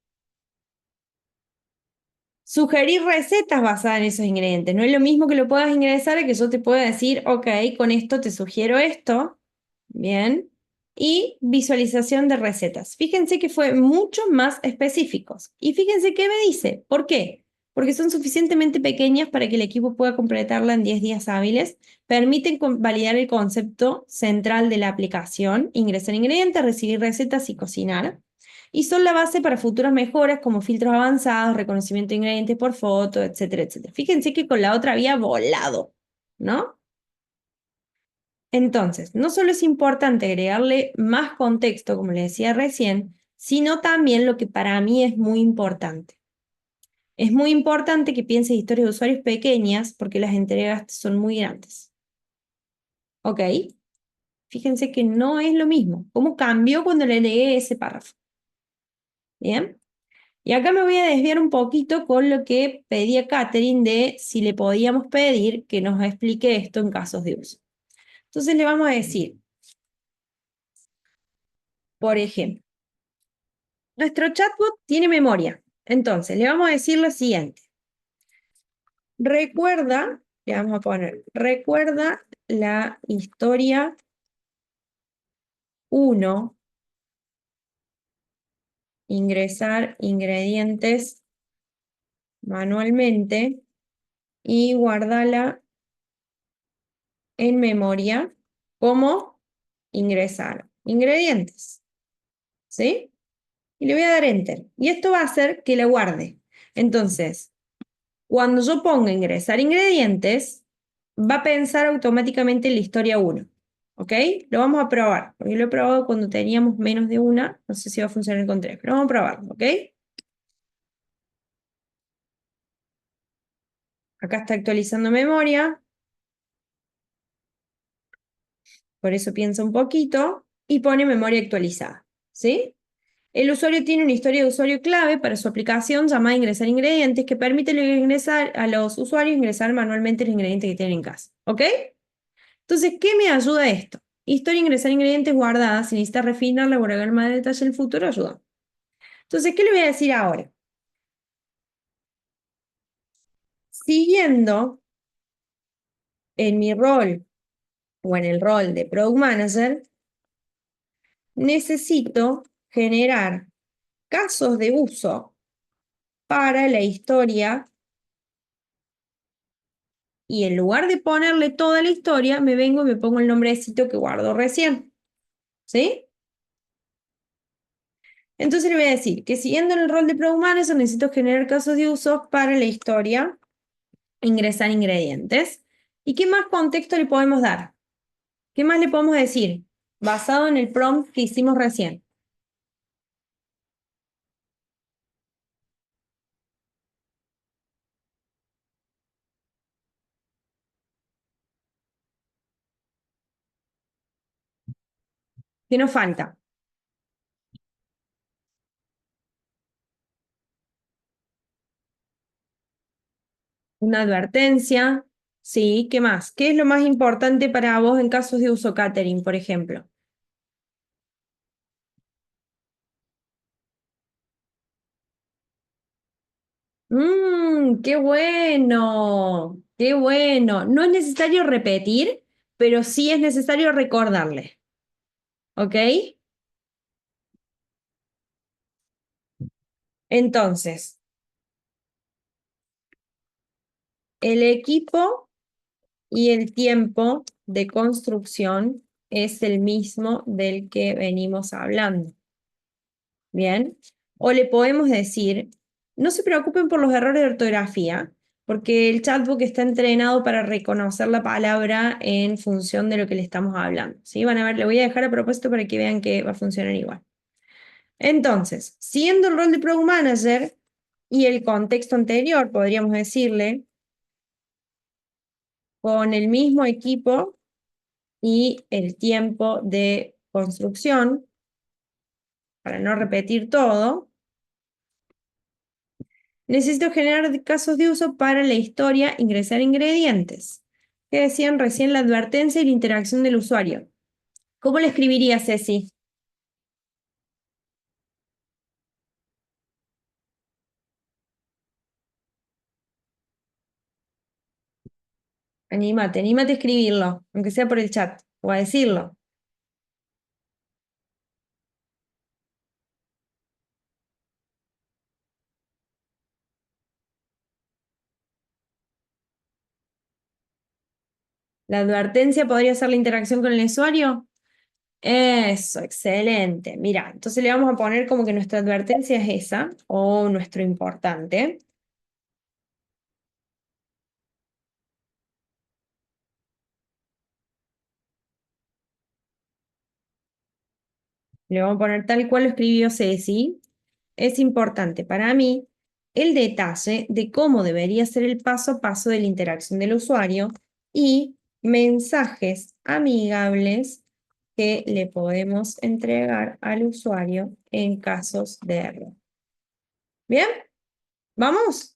Sugerir recetas basadas en esos ingredientes. No es lo mismo que lo puedas ingresar a que yo te pueda decir, ok, con esto te sugiero esto. Bien. Y visualización de recetas. Fíjense que fue mucho más específicos. Y fíjense qué me dice. ¿Por qué? Porque son suficientemente pequeñas para que el equipo pueda completarla en 10 días hábiles. Permiten validar el concepto central de la aplicación, ingresar ingredientes, recibir recetas y cocinar. Y son la base para futuras mejoras como filtros avanzados, reconocimiento de ingredientes por foto, etcétera, etcétera. Fíjense que con la otra había volado, ¿no? Entonces, no solo es importante agregarle más contexto, como le decía recién, sino también lo que para mí es muy importante. Es muy importante que pienses historias de usuarios pequeñas porque las entregas son muy grandes. ¿Ok? Fíjense que no es lo mismo. ¿Cómo cambió cuando le leí ese párrafo? ¿Bien? Y acá me voy a desviar un poquito con lo que pedía Catherine de si le podíamos pedir que nos explique esto en casos de uso. Entonces le vamos a decir, por ejemplo, nuestro chatbot tiene memoria. Entonces le vamos a decir lo siguiente. Recuerda, le vamos a poner, recuerda la historia 1, ingresar ingredientes manualmente y guardala en memoria como ingresar ingredientes, ¿sí? Y le voy a dar Enter. Y esto va a hacer que la guarde. Entonces, cuando yo ponga ingresar ingredientes, va a pensar automáticamente en la historia 1. ¿Ok? Lo vamos a probar. Porque lo he probado cuando teníamos menos de una. No sé si va a funcionar con 3, pero vamos a probarlo. ¿Ok? Acá está actualizando memoria. Por eso piensa un poquito. Y pone memoria actualizada. ¿Sí? El usuario tiene una historia de usuario clave para su aplicación llamada ingresar ingredientes que permite ingresar a los usuarios ingresar manualmente los ingredientes que tienen en casa. ¿Ok? Entonces, ¿qué me ayuda esto? Historia ingresar ingredientes guardadas. Si necesita refinarla o agregar más detalle en el futuro, ayuda. Entonces, ¿qué le voy a decir ahora? Siguiendo en mi rol o en el rol de Product Manager, necesito generar casos de uso para la historia y en lugar de ponerle toda la historia, me vengo y me pongo el nombrecito que guardo recién. ¿Sí? Entonces le voy a decir que siguiendo en el rol de Product Manager necesito generar casos de uso para la historia, ingresar ingredientes. ¿Y qué más contexto le podemos dar? ¿Qué más le podemos decir? Basado en el prompt que hicimos recién. ¿Qué nos falta? Una advertencia. Sí, ¿qué más? ¿Qué es lo más importante para vos en casos de uso catering, por ejemplo? ¡Qué bueno! ¡Qué bueno! No es necesario repetir, pero sí es necesario recordarle. ¿Ok? Entonces, el equipo y el tiempo de construcción es el mismo del que venimos hablando. Bien. O le podemos decir, no se preocupen por los errores de ortografía, porque el chatbot está entrenado para reconocer la palabra en función de lo que le estamos hablando. ¿Sí? Van a ver, le voy a dejar a propósito para que vean que va a funcionar igual. Entonces, siendo el rol de Product Manager y el contexto anterior, podríamos decirle, con el mismo equipo y el tiempo de construcción, para no repetir todo, necesito generar casos de uso para la historia, ingresar ingredientes. ¿Qué decían recién? La advertencia y la interacción del usuario. ¿Cómo le escribiría, Ceci? Anímate, anímate a escribirlo, aunque sea por el chat, o a decirlo. ¿La advertencia podría ser la interacción con el usuario? Eso, excelente. Mira, entonces le vamos a poner como que nuestra advertencia es esa, o nuestro importante. Le vamos a poner tal cual lo escribió Ceci. Es importante para mí el detalle de cómo debería ser el paso a paso de la interacción del usuario y mensajes amigables que le podemos entregar al usuario en casos de error. ¿Bien? ¿Vamos?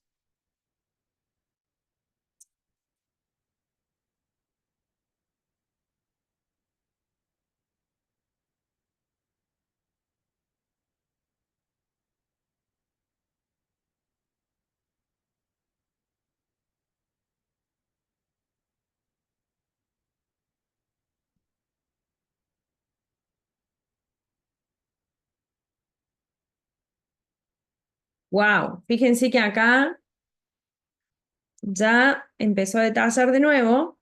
Wow, fíjense que acá ya empezó a detallar de nuevo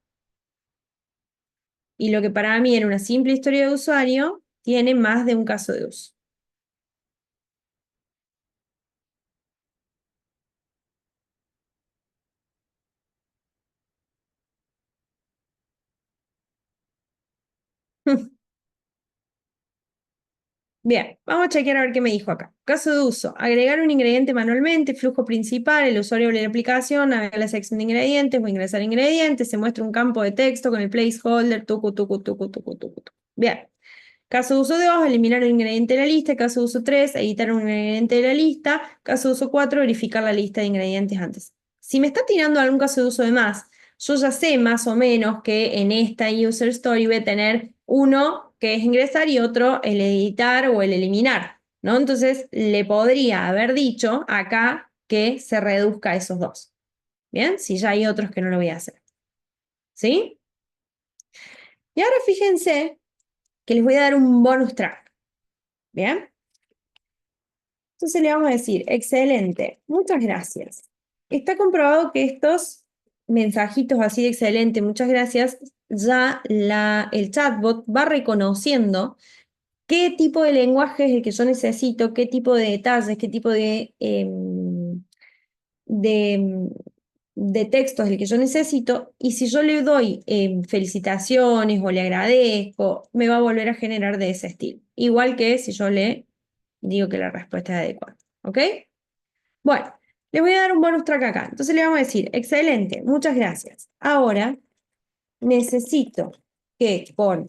y lo que para mí era una simple historia de usuario tiene más de un caso de uso. Bien, vamos a chequear a ver qué me dijo acá. Caso de uso, agregar un ingrediente manualmente, flujo principal, el usuario abre la aplicación, navega la sección de ingredientes, va a ingresar ingredientes, se muestra un campo de texto con el placeholder, tucu, tucu, tucu, tucu, tucu, tucu. Bien. Caso de uso 2, eliminar un ingrediente de la lista. Caso de uso 3, editar un ingrediente de la lista. Caso de uso 4, verificar la lista de ingredientes antes. Si me está tirando algún caso de uso de más, yo ya sé más o menos que en esta user story voy a tener uno que es ingresar y otro el editar o el eliminar, ¿no? Entonces le podría haber dicho acá que se reduzca a esos dos. ¿Bien? Si ya hay otros que no lo voy a hacer. ¿Sí? Y ahora fíjense que les voy a dar un bonus track. ¿Bien? Entonces le vamos a decir, excelente, muchas gracias. Está comprobado que estos mensajitos así de excelente, muchas gracias, ya el chatbot va reconociendo qué tipo de lenguaje es el que yo necesito, qué tipo de detalles, qué tipo de, de texto es el que yo necesito, y si yo le doy felicitaciones o le agradezco, me va a volver a generar de ese estilo. Igual que si yo le digo que la respuesta es adecuada. ¿Ok? Bueno, les voy a dar un bonus track acá. Entonces le vamos a decir, excelente, muchas gracias. Ahora necesito que con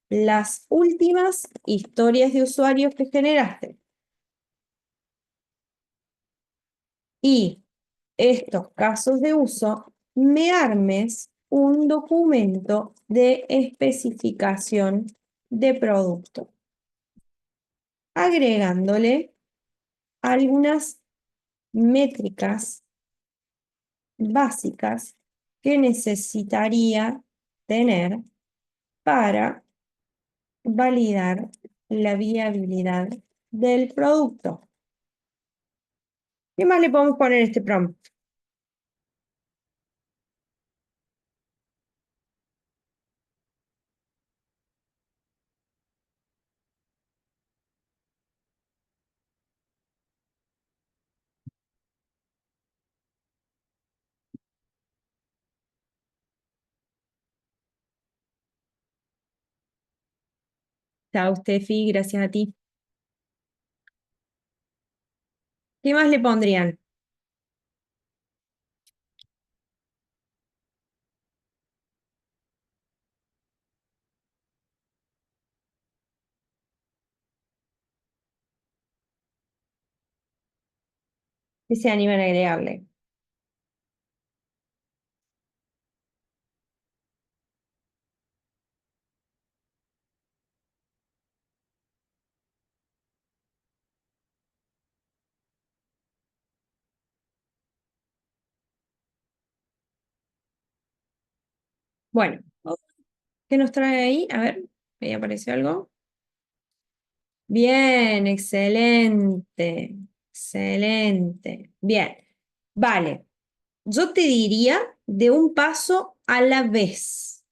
las últimas historias de usuarios que generaste y estos casos de uso, me armes un documento de especificación de producto, agregándole algunas métricas básicas que necesitaría tener para validar la viabilidad del producto. ¿Qué más le podemos poner a este prompt? Chao, Steffi, gracias a ti. ¿Qué más le pondrían? ¿Qué se animan a agregarle? Bueno, ¿qué nos trae ahí? A ver, ahí apareció algo. Bien, excelente, excelente. Bien, vale. Yo te diría de un paso a la vez.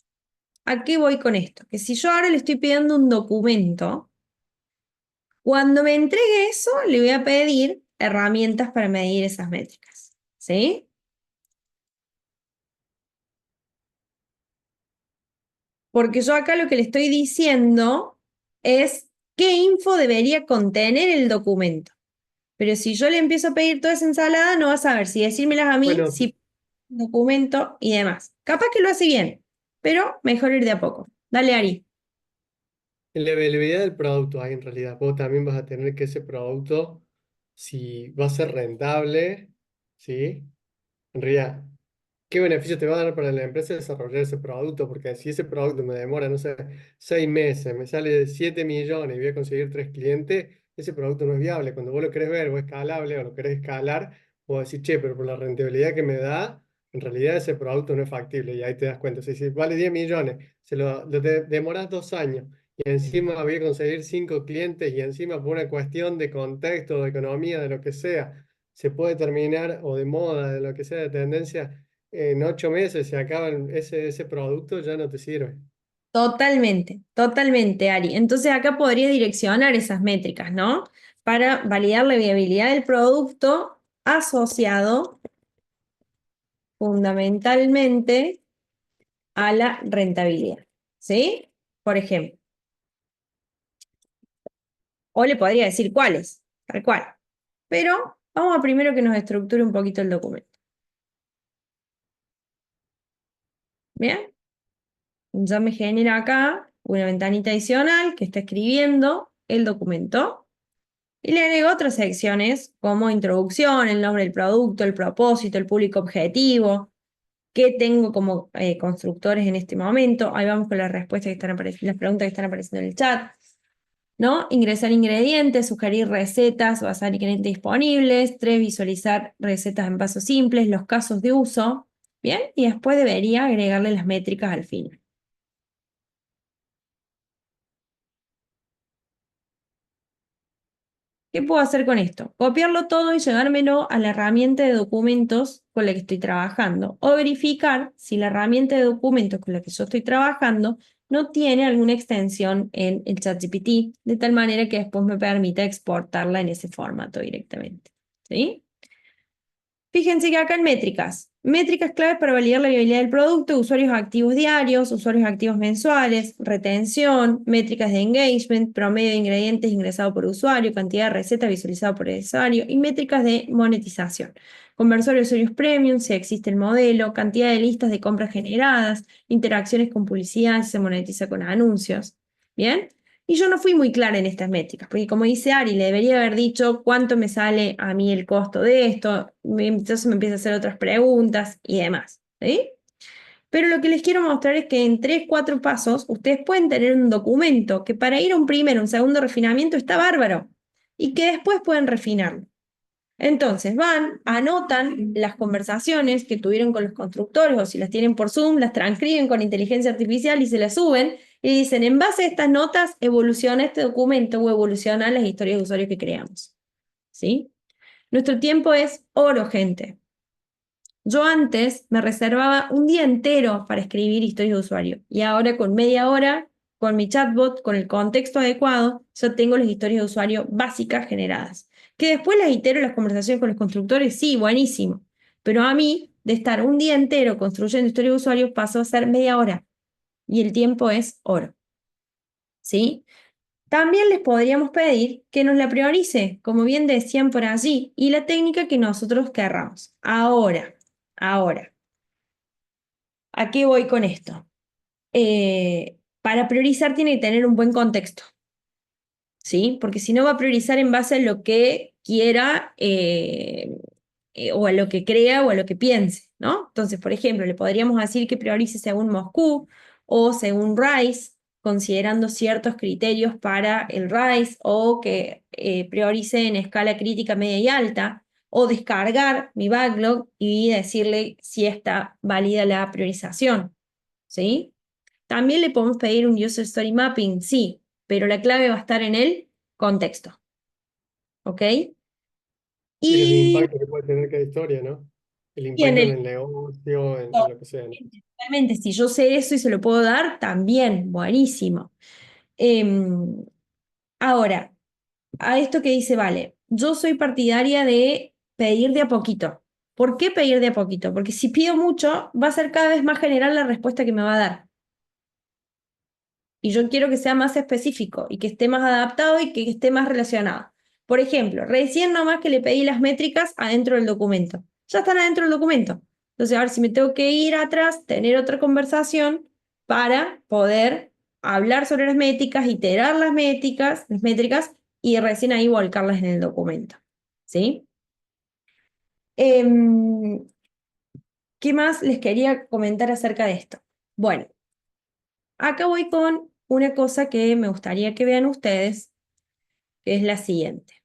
¿A qué voy con esto? Que si yo ahora le estoy pidiendo un documento, cuando me entregue eso, le voy a pedir herramientas para medir esas métricas. ¿Sí? Porque yo acá lo que le estoy diciendo es qué info debería contener el documento. Pero si yo le empiezo a pedir toda esa ensalada, no va a saber si decírmelas a mí,
Bueno,
si documento y demás. Capaz que lo hace bien, pero mejor ir de a poco. Dale, Ari.
en la availabilidad del producto hay en realidad. Vos también vas a tener que ese producto, si va a ser rentable, ¿sí? En realidad, ¿qué beneficio te va a dar para la empresa desarrollar ese producto? Porque si ese producto me demora, no sé, 6 meses, me sale 7 millones y voy a conseguir 3 clientes, ese producto no es viable. Cuando vos lo querés ver o escalable o lo querés escalar, vos decís, che, pero por la rentabilidad que me da, en realidad ese producto no es factible. Y ahí te das cuenta. Si vale 10 millones, demorás 2 años y encima voy a conseguir 5 clientes y encima por una cuestión de contexto, de economía, de lo que sea, se puede terminar, o de moda, de lo que sea, de tendencia en 8 meses se acaban ese producto, ya no te sirve.
Totalmente, totalmente, Ari. Entonces acá podría direccionar esas métricas, ¿no? Para validar la viabilidad del producto asociado fundamentalmente a la rentabilidad. ¿Sí? Por ejemplo. O le podría decir cuáles, tal cual. Pero vamos a primero que nos estructure un poquito el documento. ¿Bien? Ya me genera acá una ventanita adicional que está escribiendo el documento y le agrego otras secciones como introducción, el nombre del producto, el propósito, el público objetivo, qué tengo como constructores en este momento. Ahí vamos con las respuestas que están apareciendo, las preguntas que están apareciendo en el chat. ¿No? Ingresar ingredientes, sugerir recetas, basar ingredientes disponibles, 3, visualizar recetas en pasos simples, los casos de uso, ¿bien? Y después debería agregarle las métricas al final. ¿Qué puedo hacer con esto? Copiarlo todo y llevármelo a la herramienta de documentos con la que estoy trabajando. O verificar si la herramienta de documentos con la que yo estoy trabajando no tiene alguna extensión en el ChatGPT, de tal manera que después me permita exportarla en ese formato directamente. ¿Sí? Fíjense que acá en métricas claves para validar la viabilidad del producto, usuarios activos diarios, usuarios activos mensuales, retención, métricas de engagement, promedio de ingredientes ingresados por usuario, cantidad de recetas visualizadas por el usuario y métricas de monetización. Conversor de usuarios premium, si existe el modelo, cantidad de listas de compras generadas, interacciones con publicidad, si se monetiza con anuncios. ¿Bien? Y yo no fui muy clara en estas métricas, porque como dice Ari, le debería haber dicho cuánto me sale a mí el costo de esto, entonces me empieza a hacer otras preguntas y demás, ¿sí? Pero lo que les quiero mostrar es que en 3, 4 pasos ustedes pueden tener un documento que para ir a un primero, un segundo refinamiento está bárbaro y que después pueden refinarlo. Entonces van, anotan las conversaciones que tuvieron con los constructores o si las tienen por Zoom, las transcriben con inteligencia artificial y se las suben y dicen, en base a estas notas, evoluciona este documento o evolucionan las historias de usuarios que creamos. ¿Sí? Nuestro tiempo es oro, gente. Yo antes me reservaba un día entero para escribir historias de usuario y ahora con media hora, con mi chatbot, con el contexto adecuado, yo tengo las historias de usuario básicas generadas. Que después las itero en las conversaciones con los constructores, sí, buenísimo. Pero a mí, de estar un día entero construyendo historias de usuario, pasó a ser media hora y el tiempo es oro. ¿Sí? También les podríamos pedir que nos la priorice, como bien decían por allí, y la técnica que nosotros querramos. Ahora, ¿a qué voy con esto? Para priorizar tiene que tener un buen contexto, ¿sí? Porque si no va a priorizar en base a lo que quiera o a lo que crea o a lo que piense, ¿no? Entonces, por ejemplo, le podríamos decir que priorice según Moscú o según RISE, considerando ciertos criterios para el RISE, o que priorice en escala crítica, media y alta, o descargar mi backlog y decirle si está válida la priorización, ¿sí? También le podemos pedir un User Story Mapping, sí, pero la clave va a estar en el contexto, ¿ok?
Y en el
Y,
impacto que puede tener cada historia, ¿no? El
y en
impacto en
el
el negocio, en lo que sea, ¿no?
Realmente, si yo sé eso y se lo puedo dar, también, buenísimo. Em, Ahora, a esto que dice, vale, yo soy partidaria de pedir de a poquito. ¿Por qué pedir de a poquito? Porque si pido mucho, va a ser cada vez más general la respuesta que me va a dar. Y yo quiero que sea más específico y que esté más adaptado y que esté más relacionado. Por ejemplo, recién nomás que le pedí las métricas adentro del documento. Ya están adentro del documento. Entonces, a ver si me tengo que ir atrás, tener otra conversación para poder hablar sobre las métricas, iterar las métricas y recién ahí volcarlas en el documento. ¿Sí? Em, ¿Qué más les quería comentar acerca de esto? Bueno, acá voy con una cosa que me gustaría que vean ustedes, que es la siguiente.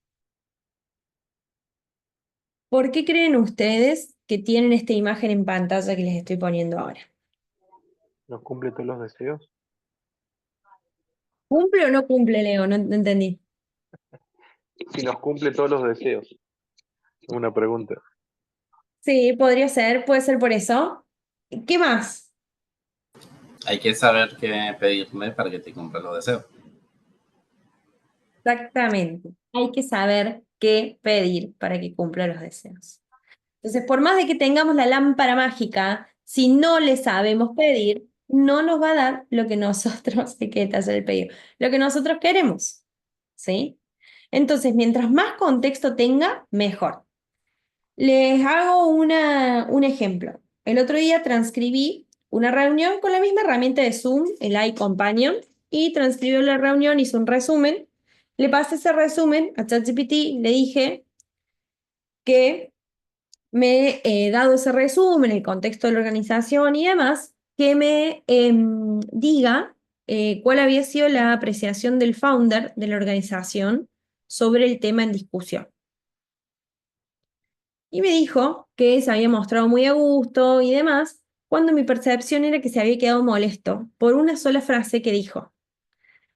¿Por qué creen ustedes que tienen esta imagen en pantalla que les estoy poniendo ahora?
¿Nos cumple todos los deseos?
¿Cumple o no cumple, Leo? No, no entendí.
Si nos cumple todos los deseos. Una pregunta.
Sí, podría ser, puede ser por eso. ¿Qué más?
Hay que saber qué pedirle para que te cumpla los deseos.
Exactamente. Hay que saber qué pedir para que cumpla los deseos. Entonces, por más de que tengamos la lámpara mágica, si no le sabemos pedir, no nos va a dar lo que nosotros, hay que detallar el pedido, lo que nosotros queremos. ¿Sí? Entonces, mientras más contexto tenga, mejor. Les hago un ejemplo. El otro día transcribí una reunión con la misma herramienta de Zoom, el iCompanion, y transcribió la reunión, hizo un resumen. Le pasé ese resumen a ChatGPT, le dije que me dado ese resumen, el contexto de la organización y demás, que me diga cuál había sido la apreciación del founder de la organización sobre el tema en discusión. Y me dijo que se había mostrado muy a gusto y demás, cuando mi percepción era que se había quedado molesto por una sola frase que dijo.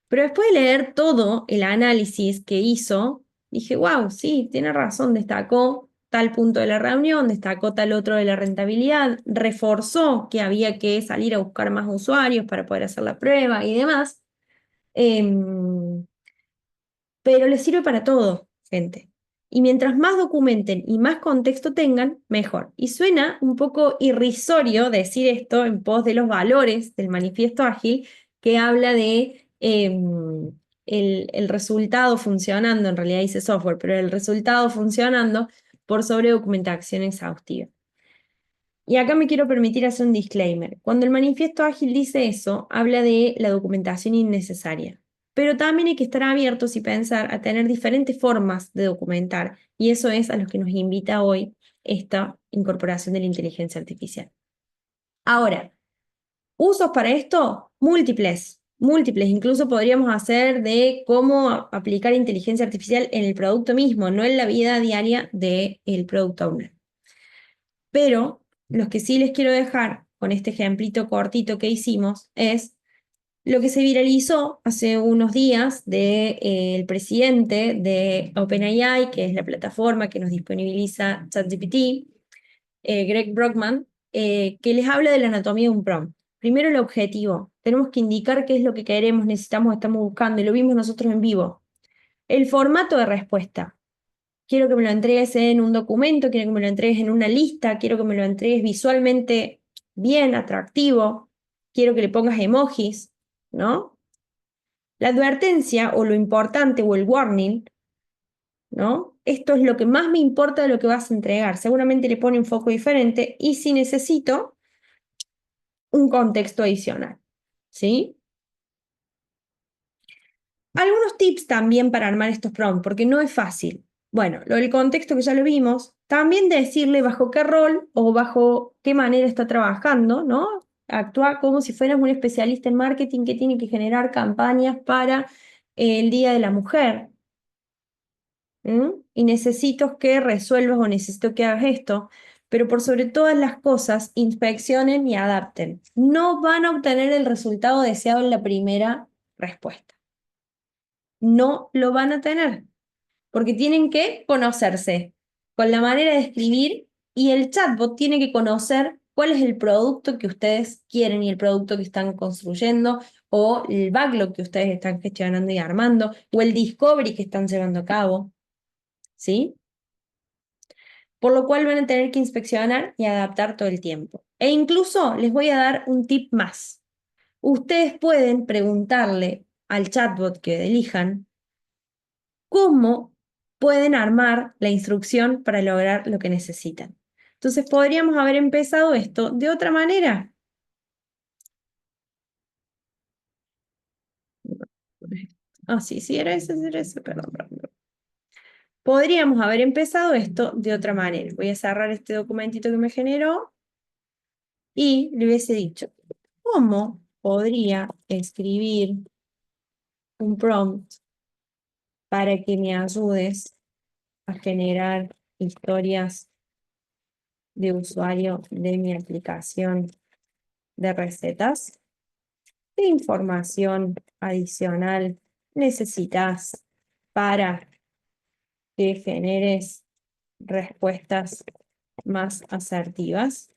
Pero después de leer todo el análisis que hizo, dije, wow, sí, tiene razón, destacó tal punto de la reunión, destacó tal otro de la rentabilidad, reforzó que había que salir a buscar más usuarios para poder hacer la prueba y demás. Em, pero les sirve para todo, gente. Y mientras más documenten y más contexto tengan, mejor. Y suena un poco irrisorio decir esto en pos de los valores del manifiesto ágil, que habla de el resultado funcionando, en realidad dice software, pero el resultado funcionando por sobre documentación exhaustiva. Y acá me quiero permitir hacer un disclaimer. Cuando el manifiesto ágil dice eso, habla de la documentación innecesaria. Pero también hay que estar abiertos y pensar a tener diferentes formas de documentar. Y eso es a lo que nos invita hoy esta incorporación de la inteligencia artificial. Ahora, usos para esto, múltiples, múltiples. Incluso podríamos hacer de cómo aplicar inteligencia artificial en el producto mismo, no en la vida diaria del product owner. Pero los que sí les quiero dejar con este ejemplito cortito que hicimos es lo que se viralizó hace unos días del presidente de OpenAI, que es la plataforma que nos disponibiliza ChatGPT, Greg Brockman, que les habla de la anatomía de un prompt. Primero el objetivo. Tenemos que indicar qué es lo que queremos, necesitamos, estamos buscando, y lo vimos nosotros en vivo. El formato de respuesta. Quiero que me lo entregues en un documento, quiero que me lo entregues en una lista, quiero que me lo entregues visualmente bien, atractivo, quiero que le pongas emojis, ¿no? La advertencia o lo importante o el warning, ¿no? Esto es lo que más me importa de lo que vas a entregar. Seguramente le pone un foco diferente y si necesito un contexto adicional, ¿sí? Algunos tips también para armar estos prompts, porque no es fácil. Bueno, lo del contexto que ya lo vimos, también decirle bajo qué rol o bajo qué manera está trabajando, ¿no? Actúa como si fueras un especialista en marketing que tiene que generar campañas para el Día de la Mujer. Y necesito que resuelvas o necesito que hagas esto, pero por sobre todas las cosas, inspeccionen y adapten. No van a obtener el resultado deseado en la primera respuesta. No lo van a tener, porque tienen que conocerse con la manera de escribir y el chatbot tiene que conocer cuál es el producto que ustedes quieren y el producto que están construyendo o el backlog que ustedes están gestionando y armando o el discovery que están llevando a cabo, ¿sí? Por lo cual van a tener que inspeccionar y adaptar todo el tiempo. E incluso les voy a dar un tip más. Ustedes pueden preguntarle al chatbot que elijan cómo pueden armar la instrucción para lograr lo que necesitan. Entonces, podríamos haber empezado esto de otra manera. Sí, era ese, perdón. Podríamos haber empezado esto de otra manera. Voy a cerrar este documentito que me generó y le hubiese dicho, ¿cómo podría escribir un prompt para que me ayudes a generar historias de usuario de mi aplicación de recetas? ¿Qué información adicional necesitas para que generes respuestas más asertivas?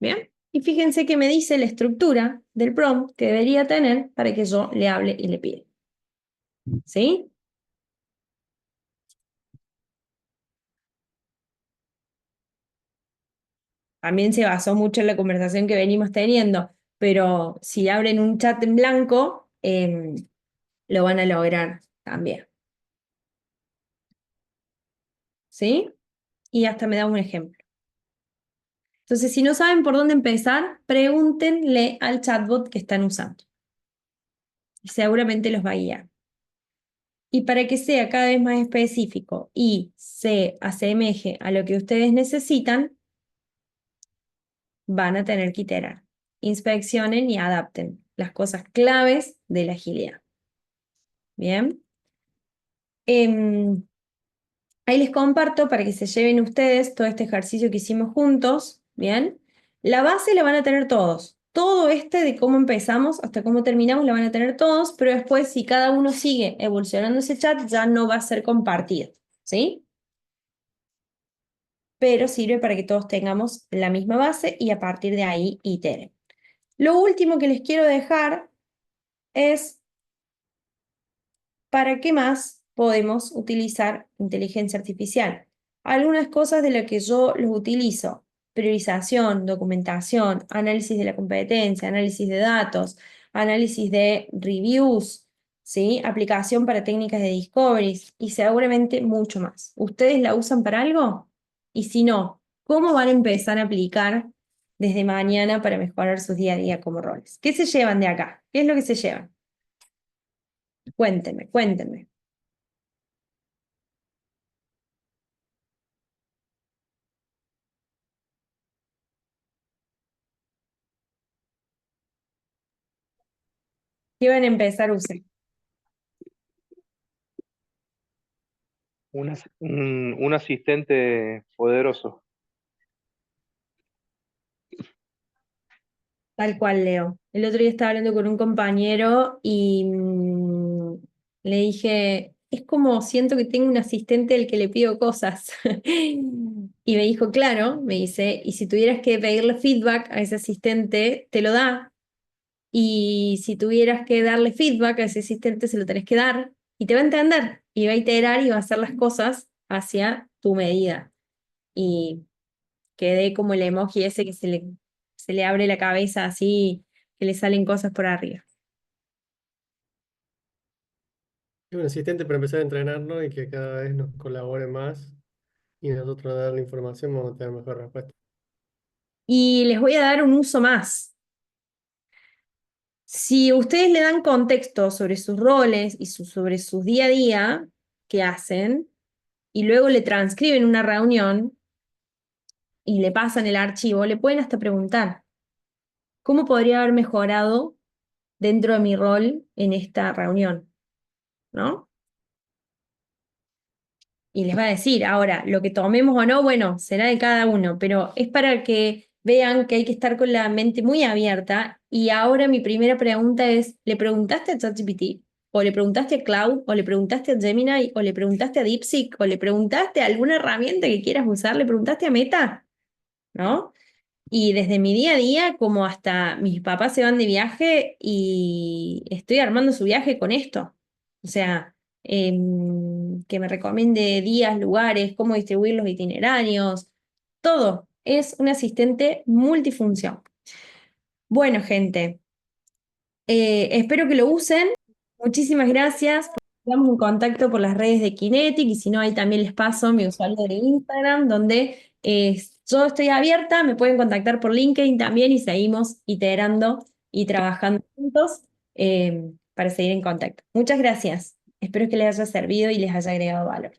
Bien, y fíjense que me dice la estructura del prompt que debería tener para que yo le hable y le pida. ¿Sí? También se basó mucho en la conversación que venimos teniendo, pero si abren un chat en blanco, lo van a lograr también. ¿Sí? Y hasta me da un ejemplo. Entonces, si no saben por dónde empezar, pregúntenle al chatbot que están usando. Y seguramente los va a guiar. Y para que sea cada vez más específico y se asemeje a lo que ustedes necesitan, van a tener que iterar. Inspeccionen y adapten las cosas claves de la agilidad. Bien. Ahí les comparto para que se lleven ustedes todo este ejercicio que hicimos juntos, ¿bien? La base la van a tener todos. Todo de cómo empezamos hasta cómo terminamos la van a tener todos, pero después si cada uno sigue evolucionando ese chat ya no va a ser compartido, ¿sí? Pero sirve para que todos tengamos la misma base y a partir de ahí iteren. Lo último que les quiero dejar es ¿para qué más podemos utilizar inteligencia artificial? Algunas cosas de las que yo los utilizo: priorización, documentación, análisis de la competencia, análisis de datos, análisis de reviews, ¿sí? Aplicación para técnicas de discovery y seguramente mucho más. ¿Ustedes la usan para algo? Y si no, ¿cómo van a empezar a aplicar desde mañana para mejorar sus día a día como roles? ¿Qué se llevan de acá? ¿Qué es lo que se llevan? Cuéntenme, cuéntenme. ¿Qué van a empezar a usar?
Un asistente poderoso.
Tal cual, Leo. El otro día estaba hablando con un compañero y le dije, es como siento que tengo un asistente al que le pido cosas. Y me dijo, claro, me dice, y si tuvieras que pedirle feedback a ese asistente, te lo da. Y si tuvieras que darle feedback a ese asistente, se lo tenés que dar. Y te va a entender. Y va a iterar y va a hacer las cosas hacia tu medida. Y que dé como el emoji ese que se le abre la cabeza así, que le salen cosas por arriba.
Es un asistente para empezar a entrenarnos y que cada vez nos colabore más y nosotros dar la información vamos a tener mejor respuesta.
Y les voy a dar un uso más. Si ustedes le dan contexto sobre sus roles y sobre sus día a día que hacen, y luego le transcriben una reunión y le pasan el archivo, le pueden hasta preguntar, ¿cómo podría haber mejorado dentro de mi rol en esta reunión? ¿No? Y les va a decir, ahora, lo que tomemos o no, bueno, será de cada uno, pero es para que vean que hay que estar con la mente muy abierta. Y ahora mi primera pregunta es, ¿le preguntaste a ChatGPT? ¿O le preguntaste a Cloud? ¿O le preguntaste a Gemini? ¿O le preguntaste a DeepSeek? ¿O le preguntaste a alguna herramienta que quieras usar? ¿Le preguntaste a Meta? ¿No? Y desde mi día a día, como hasta mis papás se van de viaje y estoy armando su viaje con esto. O sea, que me recomiende días, lugares, cómo distribuir los itinerarios, todo. Es un asistente multifunción. Bueno, gente, espero que lo usen. Muchísimas gracias. Estamos en contacto por las redes de Kinetic y si no, ahí también les paso mi usuario de Instagram, donde yo estoy abierta, me pueden contactar por LinkedIn también y seguimos iterando y trabajando juntos para seguir en contacto. Muchas gracias. Espero que les haya servido y les haya agregado valor.